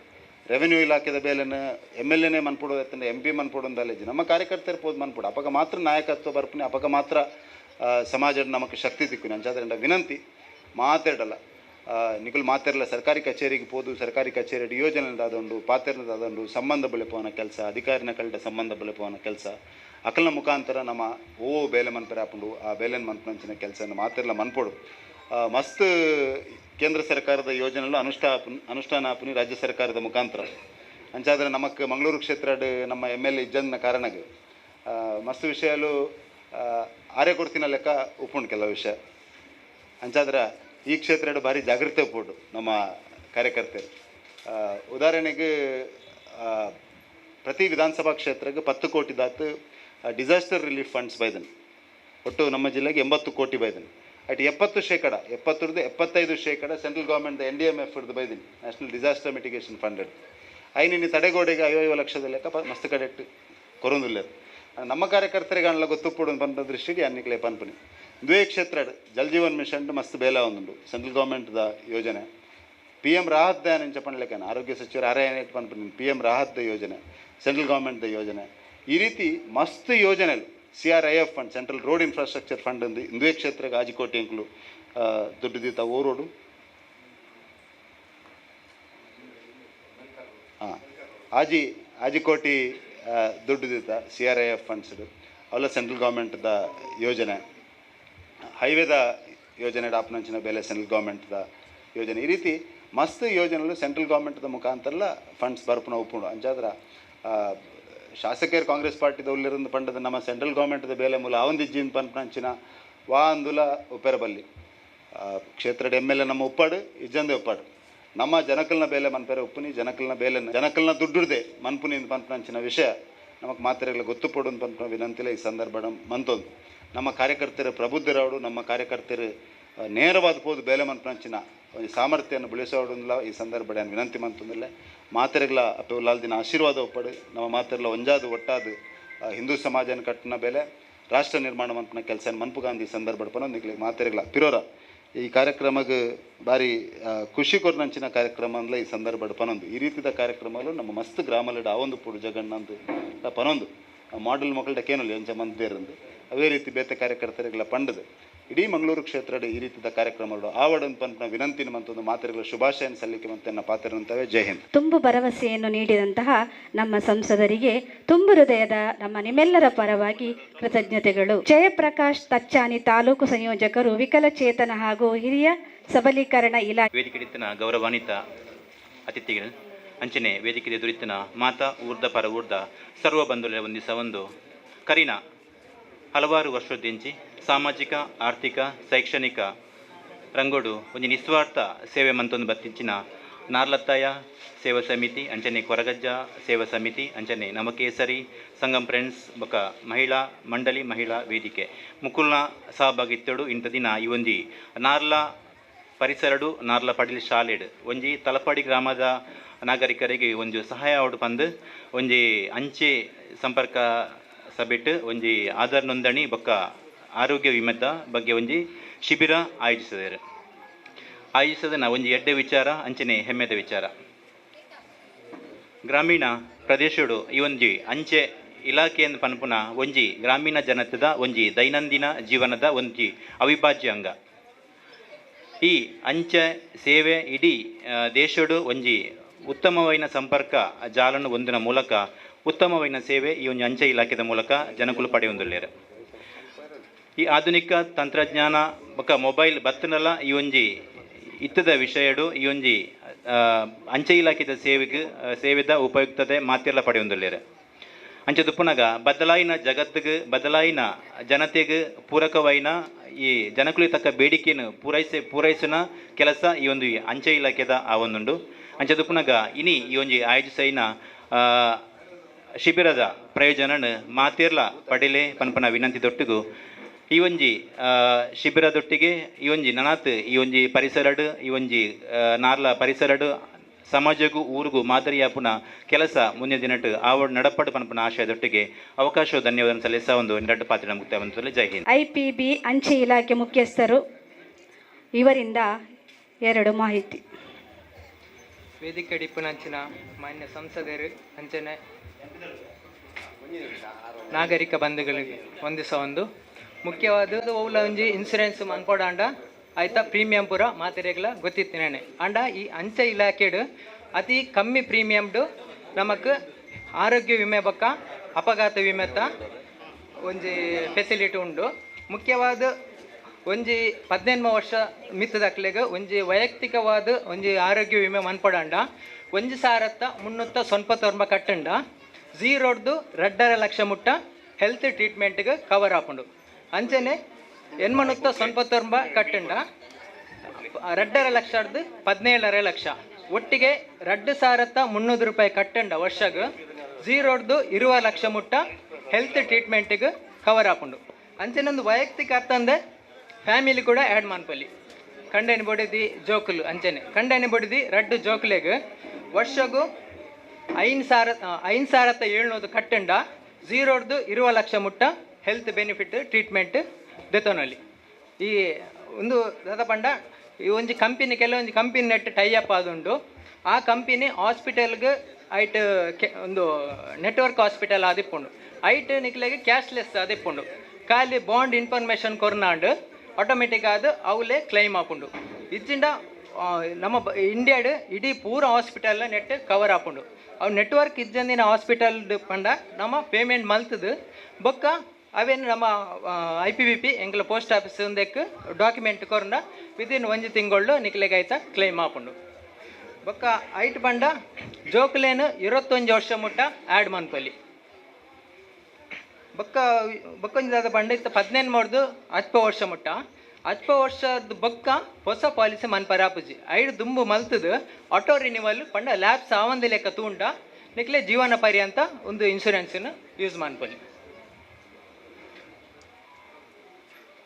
ರೆವೆನ್ಯೂ ಇಲಾಖೆದ ಬೇಲೆನ MLAನೇ ಮನ್ಪೊಡೋದು ಎತ್ತಂದ್ರೆ MP ಮನ್ಪೊಡೊಂದಲ್ಲೇಜಿ ನಮ್ಮ ಕಾರ್ಯಕರ್ತರು ಪೋದು ಮನ್ಪೊಡು ಅಪಗ ಮಾತ್ರ ನಾಯಕತ್ವ ಬರ್ಪುನಿ ಅಪಗ ಮಾತ್ರ ಸಮಾಜದ ನಮಗೆ ಶಕ್ತಿ ತಿಕ್ಕುನಿ ಅಂಚಾದ್ರಿಂದ ವಿನಂತಿ ಮಾತಾಡಲ್ಲ ನಿಕಲು ಮಾತಾಡಲ್ಲ ಸರ್ಕಾರಿ ಕಚೇರಿಗೆ ಪೋದು ಸರ್ಕಾರಿ ಕಚೇರಿ ಯೋಜನೆದಾದಂಡು ಪಾತ್ರನದಾದಂಡು ಸಂಬಂಧ ಬೆಳೆಪೋನ ಕೆಲಸ ಅಧಿಕಾರಿನ ಕಲ್ಟ ಸಂಬಂಧ ಬೆಳೆಪೋನ ಕೆಲಸ ಅಕಲ್ನ ಮುಖಾಂತರ ನಮ್ಮ ಬೇಲೆ ಮನ್ಪರೆ ಹಾಕೊಂಡು ಆ ಬೇಲೆನ ಮನ್ಪಂಚಿನ ಕೆಲಸ ಮಾತಾಡಲ್ಲ ಮನ್ಪೊಡು ಮಸ್ತ್ ಕೇಂದ್ರ ಸರ್ಕಾರದ ಯೋಜನೆಗಳು ಅನುಷ್ಠಾನ ಆಪುನಿ ರಾಜ್ಯ ಸರ್ಕಾರದ ಮುಖಾಂತರ ಅಂಚಾದ್ರೆ ನಮಕ್ ಮಂಗಳೂರು ಕ್ಷೇತ್ರ ನಮ್ಮ MLA ಇಜ್ಜಂದಿನ ಕಾರಣಗೆ ಮಸ್ತ್ ವಿಷಯಾಲು ಆರೆ ಕೊಡ್ತಿನ ಲೆಕ್ಕ ಉಪ್ಪುಂಡು ಕೆಲವು ವಿಷಯ ಅಂಚಾದ್ರೆ ಈ ಕ್ಷೇತ್ರ ಭಾರಿ ಜಾಗೃತಿ ಉಪ್ಪುಂಡು ನಮ್ಮ ಕಾರ್ಯಕರ್ತರು ಉದಾಹರಣೆಗೆ ಪ್ರತಿ ವಿಧಾನಸಭಾ ಕ್ಷೇತ್ರಕ್ಕೆ 10 ಕೋಟಿ ದಾತು ಡಿಸಾಸ್ಟರ್ ರಿಲೀಫ್ ಫಂಡ್ಸ್ ಬೈದನು ಒಟ್ಟು ನಮ್ಮ ಜಿಲ್ಲೆಗೆ 80 ಕೋಟಿ ಬೈದನು ಅಟ್ 70% 75% ಸೆಂಟ್ರಲ್ ಗೌರ್ಮೆಂಟ್ NDMF ಬೈದಿನಿ ನ್ಯಾಷನಲ್ ಡಿಸಾಸ್ಟರ್ ಮಿಟಿಗೇಷನ್ ಫಂಡ್ ಐನಿನಿ ತಡೆಗೋಡೆಗೆ 50 ಲಕ್ಷದ ಲೆಕ್ಕ ಮಸ್ತ್ ಕಡೆಕ್ಟ್ ಕೊರೊಂದಿಲ್ಲ ನಮ್ಮ ಕಾರ್ಯಕರ್ತರಿಗೆ ಅಣ್ಣ ಗೊತ್ತುಪ್ಪಡು ಬಂದ ದೃಷ್ಟಿಗೆ ಅನ್ನಿಕ್ಲೆ ಪನ್ಪನಿ ದ್ವೇ ಕ್ಷೇತ್ರ ಜಲ್ ಜೀವನ್ ಮಿಷನ್ ಮಸ್ತ್ ಬೇಲ ಒಂದುಂಡು ಸೆಂಟ್ರಲ್ ಗೌರ್ಮೆಂಟ್ದ ಯೋಜನೆ PM ರಾಹತ್ ದಯಾನ್ ಇಂಚ ಪಣ್ಲೆಕ್ಕನ ಆರೋಗ್ಯ ಸಚಿವರು ಆರೈಟ್ ಪನ್ಪನಿ PM ರಾಹತ್ ಯೋಜನೆ ಸೆಂಟ್ರಲ್ ಗೌರ್ಮೆಂಟ್ದ ಯೋಜನೆ ಈ ರೀತಿ ಮಸ್ತ್ ಯೋಜನೆಗಳು CRIF fund central road infrastructure fund ಅಂದು ಇಂದುವೆ ಕ್ಷೇತ್ರಕ್ಕೆ ಆಜಿಕೋಟಿ ಎಂಕ್ಲು ದುಡ್ಡು ದೀತ ಓರೋಡು ಆಜಿಕೋಟಿ ದುಡ್ಡು ದೀತ CRIF ಫಂಡ್ಸ್ ಅವೆಲ್ಲ ಸೆಂಟ್ರಲ್ ಗೌರ್ಮೆಂಟ್ದ ಯೋಜನೆ ಹೈವೇದ ಯೋಜನೆ ಆಪನಂಚಿನ ಬೆಲೆ ಸೆಂಟ್ರಲ್ ಗೌರ್ಮೆಂಟ್ದ ಯೋಜನೆ ಈ ರೀತಿ ಮಸ್ತ್ ಯೋಜನೆಗಳು ಸೆಂಟ್ರಲ್ ಗೌರ್ಮೆಂಟ್ದ ಮುಖಾಂತರ ಫಂಡ್ಸ್ ಬರ್ಪುನ ಉಪ್ಪುಂಡು ಅಂಚಾದ್ರ ಶಾಸಕರು ಕಾಂಗ್ರೆಸ್ ಪಾರ್ಟಿದ ಉಲ್ಲಿರಂದು ಪಂಡದ ನಮ್ಮ ಸೆಂಟ್ರಲ್ ಗೌರ್ಮೆಂಟ್ದ ಬೇಲೆ ಮೂಲ ಆವಂದಿಜ್ಜಿನ ಪಂಪಂಚಿನ ವಾ ಅಂದುಲ ಉಪೆರಬಲ್ಲಿ ಕ್ಷೇತ್ರದ MLA ನಮ್ಮ ಉಪ್ಪಾಡು ಇಜ್ಜಂದೆ ಉಪ್ಪಾಡು ನಮ್ಮ ಜನಕಲ್ನ ಬೇಲೆ ಮನ್ಪೇರೆ ಉಪ್ಪುನಿ ಜನಕಲ್ನ ದುಡ್ಡುರ್ದೆ ಮನ್ಪುನಿ ಪಂಪಂಚಿನ ವಿಷಯ ನಮಗೆ ಮಾತ್ರೆಗಳ ಗೊತ್ತು ಪಡೋದು ಪಂಪ ವಿನಂತಿಲ್ಲ ಈ ಸಂದರ್ಭ ಮಂತೊಂದು ನಮ್ಮ ಕಾರ್ಯಕರ್ತರು ಪ್ರಬುದ್ಧರವಡು ನಮ್ಮ ಕಾರ್ಯಕರ್ತರು ನೇರವಾದ ಪೋದು ಬೇಲೆ ಮನ್ಪಂಚಿನ ಒಂದು ಸಾಮರ್ಥ್ಯವನ್ನು ಬೆಳೆಸೋದಿಲ್ಲ ಈ ಸಂದರ್ಭ ವಿನಂತಿ ಮಂತಂದಿಲ್ಲ ಮಾತೆರೆಗಳ ಅಪ್ಪುಲಾಲ್ ದಿನ ಆಶೀರ್ವಾದ ಒಪ್ಪಡು ನಮ್ಮ ಮಾತೆರೆಲ್ಲ ಒಂಜಾದು ಒಟ್ಟಾದು ಹಿಂದೂ ಸಮಾಜನ ಕಟ್ಟಿನ ಬೆಲೆ ರಾಷ್ಟ್ರ ನಿರ್ಮಾಣ ಮಂಪನ ಕೆಲಸ ಮನ್ಪು ಗಾಂಧಿ ಸಂದರ್ಭ ಪನೊಂದಿಗ್ಲಿ ಮಾತೆರೆಗಳ ಪಿರೋರ ಈ ಕಾರ್ಯಕ್ರಮಕ್ಕೆ ಭಾರಿ ಖುಷಿ ಕೊರ್ನಂಚಿನ ಕಾರ್ಯಕ್ರಮ ಅಂದ್ರೆ ಈ ಸಂದರ್ಭ ಪನೊಂದು ಈ ರೀತಿಯ ಕಾರ್ಯಕ್ರಮಗಳು ನಮ್ಮ ಮಸ್ತ್ ಗ್ರಾಮದ ಆವೊಂದು ಪುಡು ಜಗಣ್ಣಂದು ಪನೊಂದು ಮಾಡೆಲ್ ಮಕ್ಕಳ ಕೇನಲ್ಲ ಎಂಚ ಮಂದಿರಂದು ಅವೇ ರೀತಿ ಬೇತೆ ಕಾರ್ಯಕರ್ತರಿಗೆಲ್ಲ ಪಂಡದು ಇಡೀ ಮಂಗಳೂರು ಕ್ಷೇತ್ರದ ಈ ರೀತಿಯ ಕಾರ್ಯಕ್ರಮಗಳು ಆವಡನ್ ಪಂಪನ ವಿನಂತಿನ ಮಂತೊಂದು ಮಾತೆರೆಗಳ ಶುಭಾಶಯನ ಸಲ್ಲಿಕೆ ಮಂತನ್ನ ಪಾತ್ರರಂತವೇ ಜೈ ಹಿಂದ್. ತುಂಬು ಭರವಸೆಯನ್ನು ನೀಡಿದಂತಹ ನಮ್ಮ ಸಂಸದರಿಗೆ ತುಂಬು ಹೃದಯದ ನಮ್ಮ ನಿಮ್ಮೆಲ್ಲರ ಪರವಾಗಿ ಕೃತಜ್ಞತೆಗಳು. ಜಯಪ್ರಕಾಶ್ ತಚ್ಚಾನಿ ತಾಲೂಕು ಸಂಯೋಜಕರು, ವಿಕಲಚೇತನ ಹಾಗೂ ಹಿರಿಯ ಸಬಲೀಕರಣ ಇಲಾಖೆ ವೇದಿಕೆಡಿತ್ತಿನ ಗೌರವಾನ್ವಿತ ಅತಿಥಿಗಳು ಅಂಚನೆ ವೇದಿಕೆ ದುರಿತಿನ ಮಾತಾ ಊರ್ದ ಪರ ಊರ್ದ ಸರ್ವ ಬಂಧುಗಳ ಒಂದು ಕರಿನ ಹಲವಾರು ವರ್ಷದಿಂಚಿ ಸಾಮಾಜಿಕ ಆರ್ಥಿಕ ಶೈಕ್ಷಣಿಕ ರಂಗೋಡು ಒಂದು ನಿಸ್ವಾರ್ಥ ಸೇವೆ ಮಂತೊಂದು ಬತ್ತಿಂಚಿನ ನಾರ್ಲತ್ತಾಯ ಸೇವಾ ಸಮಿತಿ ಅಂಚನೆ ಕೊರಗಜ್ಜ ಸೇವಾ ಸಮಿತಿ ಅಂಚನೆ ನಮಕೇಸರಿ ಸಂಗಮ್ ಫ್ರೆಂಡ್ಸ್ ಬೊಕ ಮಹಿಳಾ ಮಂಡಳಿ ಮಹಿಳಾ ವೇದಿಕೆ ಮುಕುಲ್ನ ಸಹಭಾಗಿತ್ವಡು ಇಂಥ ದಿನ ಈ ಒಂಜಿ ನಾರ್ಲ ಪರಿಸರಡು ನಾರ್ಲ ಪಡಿಲ್ ಶಾಲೆಡ್ ಒಂಜಿ ತಲಪಾಡಿ ಗ್ರಾಮದ ನಾಗರಿಕರಿಗೆ ಒಂದು ಸಹಾಯ ಅವಡು ಬಂದು ಒಂಜಿ ಅಂಚೆ ಸಂಪರ್ಕ ಸಭೆಟ್ ಒಂಜಿ ಆಧಾರ್ ನೋಂದಣಿ ಬೊಕ್ಕ ಆರೋಗ್ಯ ವಿಮೆದ ಬಗ್ಗೆ ಒಂಜಿ ಶಿಬಿರ ಆಯೋಜಿಸದ ಒಂಜಿ ಎಡ್ಡೆ ವಿಚಾರ ಅಂಚನೆ ಹೆಮ್ಮೆದ ವಿಚಾರ. ಗ್ರಾಮೀಣ ಪ್ರದೇಶಡು ಈ ಒಂಜಿ ಅಂಚೆ ಇಲಾಖೆಯನ್ನು ಪನ್ಪುನ ಒಂಜಿ ಗ್ರಾಮೀಣ ಜನತದ ಒಂಜಿ ದೈನಂದಿನ ಜೀವನದ ಒಂಜಿ ಅವಿಭಾಜ್ಯ ಅಂಗ. ಈ ಅಂಚೆ ಸೇವೆ ಇಡೀ ದೇಶಡು ಒಂಜಿ ಉತ್ತಮವಾದ ಸಂಪರ್ಕ ಜಾಲನ್ನು ಹೊಂದಿನ ಮೂಲಕ ಉತ್ತಮವಾದ ಸೇವೆ ಈ ಒಂದು ಅಂಚೆ ಇಲಾಖೆದ ಮೂಲಕ ಜನಕುಲು ಪಡೆಯೊಂದುಲ್ಲೇರು. ಈ ಆಧುನಿಕ ತಂತ್ರಜ್ಞಾನ ಬೊಕ್ಕ ಮೊಬೈಲ್ ಬತ್ತನಲ್ಲ ಈ ಒಂಜಿ ಇತ್ತದ ವಿಷಯಡು ಈ ಒಂಜಿ ಅಂಚೆ ಇಲಾಖೆದ ಸೇವೆದ ಉಪಯುಕ್ತತೆ ಮಾತೆಲ್ಲ ಪಡೆಯೊಂದುಲ್ಲೇರು. ಅಂಚೆ ದುಪ್ಪುನಗ ಬದಲಾಯಿನ ಜಗತ್ತಿಗೆ ಬದಲಾಯಿನ ಜನತೆಗೆ ಪೂರಕವಾಯಿನ ಈ ಜನಕುಲಿ ತಕ್ಕ ಬೇಡಿಕೆಯನ್ನು ಪೂರೈಸಿನ ಕೆಲಸ ಈ ಒಂದು ಅಂಚೆ ಇಲಾಖೆದ ಆ ಒಂದುಂಡು. ಅಂಚೆ ದುಪ್ಪುನಗ ಇನಿ ಈ ಒಂಜಿ ಆಯೋಜಿಸೈನ ಶಿಬಿರದ ಪ್ರಯೋಜನ ಮಾತೆರ್ಲ ಪಡೆಲೆ ಪನ್ಪನ ವಿನಂತಿ ದೊಟ್ಟಿಗೂ ಈ ಒಂಜಿ ಶಿಬಿರದೊಟ್ಟಿಗೆ ಈ ಒಂಜಿ ನನಾತ್ ಈ ಒಂಜಿ ಪರಿಸರಡು ಈ ಒಂಜಿ ನಾರ್ಲ ಪರಿಸರಡು ಸಮಾಜಗೂ ಊರಿಗೂ ಮಾದರಿಯಾಪುನ ಕೆಲಸ ಮುಂದಿನ ದಿನಟ್ಟು ಆವಡ್ ನಡಪಡು ಪನ್ಪನ ಆಶಯದೊಟ್ಟಿಗೆ ಅವಕಾಶ ಧನ್ಯವಾದ ಸಲ್ಲಿಸ ಒಂದು ನಿರಟ್ಟು ಪಾತ್ರ ಮುಕ್ತಾಯ. ಜೈ ಹಿಂದ್. IPB ಅಂಚೆ ಇಲಾಖೆ ಮುಖ್ಯಸ್ಥರು ಇವರಿಂದ ಎರಡು ಮಾಹಿತಿ. ವೇದಿಕೆ ಡಿಪ್ಪುನಂಚಿನ ಮಾನ್ಯ ಸಂಸದರು ಅಂಚನೆ ನಾಗರಿಕ ಬಂಧುಗಳಿಗೆ ಒಂದು ಮುಖ್ಯವಾದ ಓಲ ಒಂಜಿ ಇನ್ಸೂರೆನ್ಸ್ ಮನ್ಪೋಡಾಂಡ ಆಯ್ತಾ ಪ್ರೀಮಿಯಂ ಪೂರ ಮಾತೆರೆಗಳ ಗೊತ್ತಿತ್ತೇನೆ ಅಂಡ ಈ ಅಂಚೆ ಇಲಾಖೆಡು ಅತಿ ಕಮ್ಮಿ ಪ್ರೀಮಿಯಮ್ಡು ನಮಕ್ ಆರೋಗ್ಯ ವಿಮೆ ಬೊಕ್ಕ ಅಪಘಾತ ವಿಮೆತ ಒಂಜಿ ಫೆಸಿಲಿಟಿ ಉಂಡು. ಮುಖ್ಯವಾದ ಒಂಜಿ 18 ವರ್ಷ ಮಿತ್ತದಕ್ಲೆಗ್ ಒಂಜಿ ವೈಯಕ್ತಿಕವಾದ ಒಂಜಿ ಆರೋಗ್ಯ ವಿಮೆ ಮನ್ಪಡಾಂಡ 1,390 ಕಟ್ಟಂಡ ಝೀರೋಡ್ದು 2.5 ಲಕ್ಷ ಮುಟ್ಟ ಹೆಲ್ತ್ ಟ್ರೀಟ್ಮೆಂಟ್ಗೆ ಕವರ್ ಹಾಕೊಂಡು ಅಂಚನೆ 890 ಕಟ್ಟಂಡ 2.5 ಲಕ್ಷದ್ದು 17.5 ಲಕ್ಷ ಒಟ್ಟಿಗೆ 2,300 ರೂಪಾಯಿ ಕಟ್ಟಂಡ ವರ್ಷಗೆ ಝೀರೋಡ್ದು 20 ಲಕ್ಷ ಮುಟ್ಟ ಹೆಲ್ತ್ ಟ್ರೀಟ್ಮೆಂಟ್ಗೆ ಕವರ್ ಹಾಕೊಂಡು ಅಂಚೆನೊಂದು ವೈಯಕ್ತಿಕ ಅರ್ಥಂದೆ ಫ್ಯಾಮಿಲಿ ಕೂಡ ಆ್ಯಡ್ ಮಾಡ್ಪಲ್ಲಿ ಕಂಡೇನಿ ಬಡಿದಿ ಜೋಕುಲು ಅಂಚನೆ ಕಂಡೇನಿ ಬಡಿದಿ 2 ಜೋಕುಲೆಗೆ ವರ್ಷಗೂ 5,700 ಕಟ್ಟಂಡ ಝೀರೋಡ್ದು 20 ಲಕ್ಷ ಮುಟ್ಟ ಹೆಲ್ತ್ ಬೆನಿಫಿಟ್ ಟ್ರೀಟ್ಮೆಂಟ್ ದೆತೋನಲ್ಲಿ ಈ ಒಂದು ಪಂಡ ಈ ಒಂಜಿ ಕಂಪನಿ ಕೆಲವೊಂದು ಕಂಪನಿ ನೆಟ್ ಟೈಅಪ್ ಆದುಂಡು ಆ ಕಂಪನಿ ಹಾಸ್ಪಿಟಲ್ಗೆ ಐಟ್ ಒಂದು ನೆಟ್ವರ್ಕ್ ಹಾಸ್ಪಿಟಲ್ ಆದಿಪ್ಪುಂಡು ಐಟ್ ನಿಕ್ಲೆಗೆ ಕ್ಯಾಶ್ಲೆಸ್ ಅದೆಪ್ಪುಂಡು ಖಾಲಿ ಬಾಂಡ್ ಇನ್ಫಾರ್ಮೇಷನ್ ಕೊರ್ನಾಂಡು ಆಟೋಮೆಟಿಕ್ ಆದ ಅವಲೇ ಕ್ಲೈಮ್ ಆಪುಂಡು ಇಜ್ಜಿಂಡ ನಮ್ಮ ಇಂಡಿಯಾಡ್ ಇಡೀ ಪೂರ ಹಾಸ್ಪಿಟಲ್ ನೆಟ್ ಕವರ್ ಆಪುಂಡು ಅವು ನೆಟ್ವರ್ಕ್ ಇಜ್ಜಂದಿನ ಹಾಸ್ಪಿಟಲ್ ಪಂಡ ನಮ್ಮ ಪೇಮೆಂಟ್ ಮಲ್ತದು ಬೊಕ್ಕ ಅವೇನು ನಮ್ಮ IPBP ಎಂಗ್ಲ ಪೋಸ್ಟ್ ಆಫೀಸ್ ಒಂದಕ್ಕೆ ಡಾಕ್ಯುಮೆಂಟ್ ಕೊರ್ನ ವಿದಿನ್ 1 ತಿಂಗಳು ನಿಕ್ಲೆಗೆ ಆಯ್ತಾ ಕ್ಲೈಮ್ ಆಪುಂಡು ಬೊಕ್ಕ ಐಟ್ ಪಂಡ ಜೋಕ್ಲೇನು 21 ವರ್ಷ ಮುಟ್ಟ ಆ್ಯಡ್ ಮನ್ಪಲ್ಲಿ ಬೊಕ್ಕೊಂಜಾದ ಪಂಡ ಇತ್ತು 18 ಮಾಡ್ದು 10 ವರ್ಷ ಮುಟ್ಟ 10 ವರ್ಷದ ಬೊಕ್ಕ ಹೊಸ ಪಾಲಿಸಿ ಮನ್ಪರಾಪುಜಿ ಐದು ದುಂಬು ಮಲ್ತದು ಆಟೋ ರಿನಿವಲ್ ಪಂಡ ಲ್ಯಾಬ್ಸ್ ಆವಂದ ಲೆಕ್ಕ ತೂಂಡ ನಿಕ್ಲೆ ಜೀವನ ಪರ್ಯಂತ ಒಂದು ಇನ್ಶೂರೆನ್ಸನ್ನು ಯೂಸ್ ಮನ್ಪಲ್ಲಿ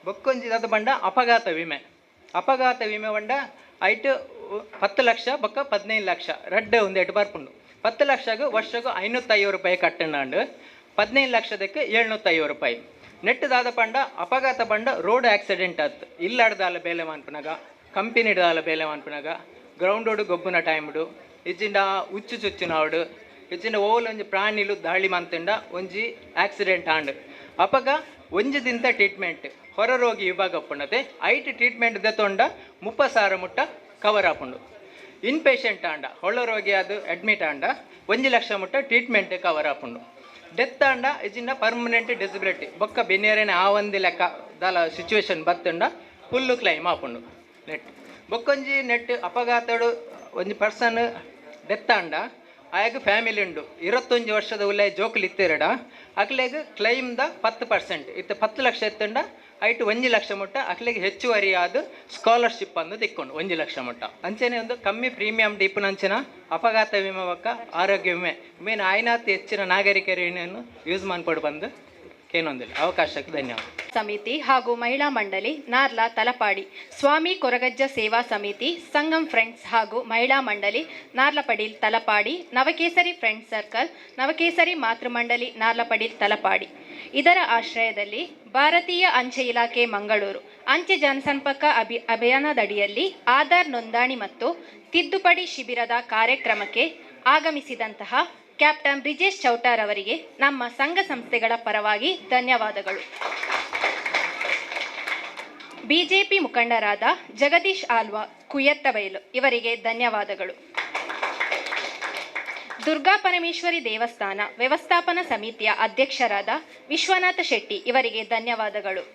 ಬೊಕ್ಕೊಂಜಿದಾದ ಬಂಡ ಅಪಘಾತ ವಿಮೆ ಬಂಡ ಐಟ್ 10 ಲಕ್ಷ ಬೊಕ್ಕ 15 ಲಕ್ಷ ರಡ್ಡ ಒಂದು ಎಟ್ಟು ಬರ್ಪುಂಡು 10 ಲಕ್ಷಗೂ ವರ್ಷಗೂ 550 ರೂಪಾಯಿ ಕಟ್ಟಣಾಂಡು 15 ಲಕ್ಷದಕ್ಕೆ 750 ರೂಪಾಯಿ ನೆಟ್ಟದಾದ ಪಂಡ ಅಪಘಾತ ಪಂಡ ರೋಡ್ ಆಕ್ಸಿಡೆಂಟ್ ಆಯ್ತು ಇಲ್ಲಾಡ್ದಾಲ ಬೇಲೆ ಮಾನ್ಪನಾಗ ಕಂಪೆನಿಡ್ದಾಲ ಬೇಲೆ ಮಾನ್ಪನಾಗ ಗ್ರೌಂಡೋಡು ಗೊಬ್ಬನ ಟೈಮ್ಡು ಇಜ್ಜಿಂಡ ಉಚ್ಚು ಚುಚ್ಚುನಾಡು ಇಜ್ಜಿಂಡ ಒಂಜಿ ಪ್ರಾಣಿಲು ದಾಳಿ ಮಂತಂಡ ಒಂಜಿ ಆಕ್ಸಿಡೆಂಟ್ ಆಂಡ್ ಅಪಗ ಒಂಜಿದಿಂತ ಟ್ರೀಟ್ಮೆಂಟ್ ಹೊರ ರೋಗಿ ವಿಭಾಗ ಪುಂಡತೆ ಐಟ್ ಟ್ರೀಟ್ಮೆಂಟ್ ದೆತೊಂಡ 30,000 ಮುಟ್ಟ ಕವರ್ ಆಪುಂಡು ಇನ್ ಪೇಷಂಟ್ ಆಂಡ ಹೊಳ್ಳ ರೋಗಿ ಅದು ಅಡ್ಮಿಟ್ ಆಂಡ 1 ಲಕ್ಷ ಮುಟ್ಟ ಟ್ರೀಟ್ಮೆಂಟ್ ಕವರ್ ಆಪುಂಡು ಡೆತ್ ಆಂಡ ಇಜಿಂದ ಪರ್ಮನೆಂಟ್ ಡಿಸಬಿಲಿಟಿ ಬೊಕ್ಕ ಬೆನ್ನೇರೇನೆ ಆ ಒಂದು ಲೆಕ್ಕ ದಾಲ ಸಿಚುವೇಶನ್ ಬತ್ತಂಡ ಫುಲ್ಲು ಕ್ಲೈಮ್ ಆಪುಂಡು ನೆಟ್ ಬೊಕ್ಕೊಂಜಿ ನೆಟ್ ಅಪಘಾತಡು ಒಂಜಿ ಪರ್ಸನ್ ಡೆತ್ ಆಂಡ ಆಗ ಫ್ಯಾಮಿಲಿ ಉಂಡು 21 ವರ್ಷದ ಉಲ್ಲೆ ಜೋಕುಲು ಇತ್ತಿರಡ ಅಕ್ಲೆಗ್ ಕ್ಲೈಮ್ದ 10% ಇತ್ತು 10 ಲಕ್ಷ ಎತ್ತಂಡ ಐಟು 1 ಲಕ್ಷ ಮುಟ್ಟ ಅಕ್ಲೆಗೆ ಹೆಚ್ಚುವರಿ ಆದ ಸ್ಕಾಲರ್ಶಿಪ್ ಅಂದು ತಿಕ್ಕೊಂಡು 1 ಲಕ್ಷ ಮುಟ್ಟ ಅಂಚೆನೆ ಒಂದು ಕಮ್ಮಿ ಪ್ರೀಮಿಯಂ ಡಿಪ್ಪುನಂಚಿನ ಅಪಘಾತ ವಿಮೆ ಬೊಕ್ಕ ಆರೋಗ್ಯ ವಿಮೆ ಮೇನ್ ಆಯ್ನಾತ್ ಹೆಚ್ಚಿನ ನಾಗರಿಕರನ್ನು ಯೂಸ್ ಮಾಡ್ಕೊಂಡು ಬಂದು ಏನೊಂದಿಲ್ಲ ಅವಕಾಶಕ್ಕೆ ಧನ್ಯವಾದ. ಸಮಿತಿ ಹಾಗೂ ಮಹಿಳಾ ಮಂಡಳಿ ನಾರ್ಲಾ ತಲಪಾಡಿ, ಸ್ವಾಮಿ ಕೊರಗಜ್ಜ ಸೇವಾ ಸಮಿತಿ, ಸಂಗಮ್ ಫ್ರೆಂಡ್ಸ್ ಹಾಗೂ ಮಹಿಳಾ ಮಂಡಳಿ ನಾರ್ಲಪಡೀಲ್ ತಲಪಾಡಿ, ನವಕೇಸರಿ ಫ್ರೆಂಡ್ಸ್ ಸರ್ಕಲ್, ನವಕೇಸರಿ ಮಾತೃಮಂಡಳಿ ನಾರ್ಲಪಡೀಲ್ ತಲಪಾಡಿ ಇದರ ಆಶ್ರಯದಲ್ಲಿ ಭಾರತೀಯ ಅಂಚೆ ಇಲಾಖೆ ಮಂಗಳೂರು ಅಂಚೆ ಜನಸಂಪರ್ಕ ಅಭಿಯಾನದಡಿಯಲ್ಲಿ ಆಧಾರ್ ನೋಂದಣಿ ಮತ್ತು ತಿದ್ದುಪಡಿ ಶಿಬಿರದ ಕಾರ್ಯಕ್ರಮಕ್ಕೆ ಆಗಮಿಸಿದಂತಹ ಕ್ಯಾಪ್ಟನ್ ಬ್ರಿಜೇಶ್ ಚೌಟಾರ್ ಅವರಿಗೆ ನಮ್ಮ ಸಂಘ ಸಂಸ್ಥೆಗಳ ಪರವಾಗಿ ಧನ್ಯವಾದಗಳು. ಬಿಜೆಪಿ ಮುಖಂಡರಾದ ಜಗದೀಶ್ ಆಲ್ವಾ ಕುಯ್ಯತ್ತಬೈಲು ಇವರಿಗೆ ಧನ್ಯವಾದಗಳು. ದುರ್ಗಾ ಪರಮೇಶ್ವರಿ ದೇವಸ್ಥಾನ ವ್ಯವಸ್ಥಾಪನಾ ಸಮಿತಿಯ ಅಧ್ಯಕ್ಷರಾದ ವಿಶ್ವನಾಥ ಶೆಟ್ಟಿ ಇವರಿಗೆ ಧನ್ಯವಾದಗಳು.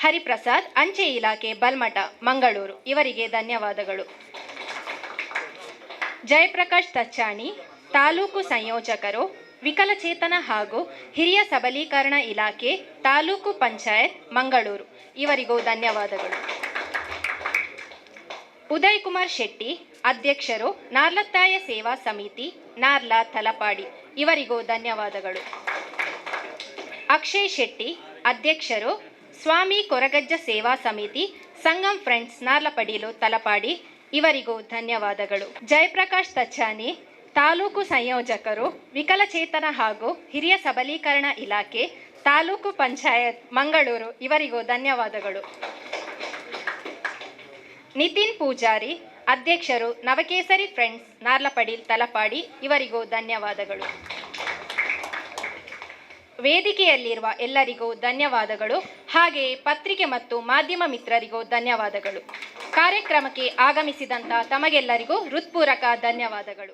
ಹರಿಪ್ರಸಾದ್ ಅಂಚೆ ಇಲಾಖೆ ಬಲ್ಮಠ ಮಂಗಳೂರು ಇವರಿಗೆ ಧನ್ಯವಾದಗಳು. ಜಯಪ್ರಕಾಶ್ ತಚ್ಚಾಣಿ ತಾಲೂಕು ಸಂಯೋಜಕರು ವಿಕಲಚೇತನ ಹಾಗೂ ಹಿರಿಯ ಸಬಲೀಕರಣ ಇಲಾಖೆ ತಾಲೂಕು ಪಂಚಾಯತ್ ಮಂಗಳೂರು ಇವರಿಗೂ ಧನ್ಯವಾದಗಳು. ಉದಯ್ ಕುಮಾರ್ ಶೆಟ್ಟಿ ಅಧ್ಯಕ್ಷರು ನಾರ್ಲತ್ತಾಯ ಸೇವಾ ಸಮಿತಿ ನಾರ್ಲಾ ತಲಪಾಡಿ ಇವರಿಗೂ ಧನ್ಯವಾದಗಳು. ಅಕ್ಷಯ್ ಶೆಟ್ಟಿ ಅಧ್ಯಕ್ಷರು ಸ್ವಾಮಿ ಕೊರಗಜ್ಜ ಸೇವಾ ಸಮಿತಿ ಸಂಗಮ್ ಫ್ರೆಂಡ್ಸ್ ನಾರ್ಲಪಡೀಲು ತಲಪಾಡಿ ಇವರಿಗೂ ಧನ್ಯವಾದಗಳು. ಜಯಪ್ರಕಾಶ್ ತಚ್ಚಾನಿ ತಾಲೂಕು ಸಂಯೋಜಕರು ವಿಕಲಚೇತನ ಹಾಗೂ ಹಿರಿಯ ಸಬಲೀಕರಣ ಇಲಾಖೆ ತಾಲೂಕು ಪಂಚಾಯತ್ ಮಂಗಳೂರು ಇವರಿಗೂ ಧನ್ಯವಾದಗಳು. ನಿತಿನ್ ಪೂಜಾರಿ ಅಧ್ಯಕ್ಷರು ನವಕೇಸರಿ ಫ್ರೆಂಡ್ಸ್ ನಾರ್ಲಪಡೀಲ್ ತಲಪಾಡಿ ಇವರಿಗೂ ಧನ್ಯವಾದಗಳು. ವೇದಿಕೆಯಲ್ಲಿರುವ ಎಲ್ಲರಿಗೂ ಧನ್ಯವಾದಗಳು. ಹಾಗೆಯೇ ಪತ್ರಿಕೆ ಮತ್ತು ಮಾಧ್ಯಮ ಮಿತ್ರರಿಗೂ ಧನ್ಯವಾದಗಳು. ಕಾರ್ಯಕ್ರಮಕ್ಕೆ ಆಗಮಿಸಿದಂಥ ತಮಗೆಲ್ಲರಿಗೂ ಹೃತ್ಪೂರ್ವಕ ಧನ್ಯವಾದಗಳು.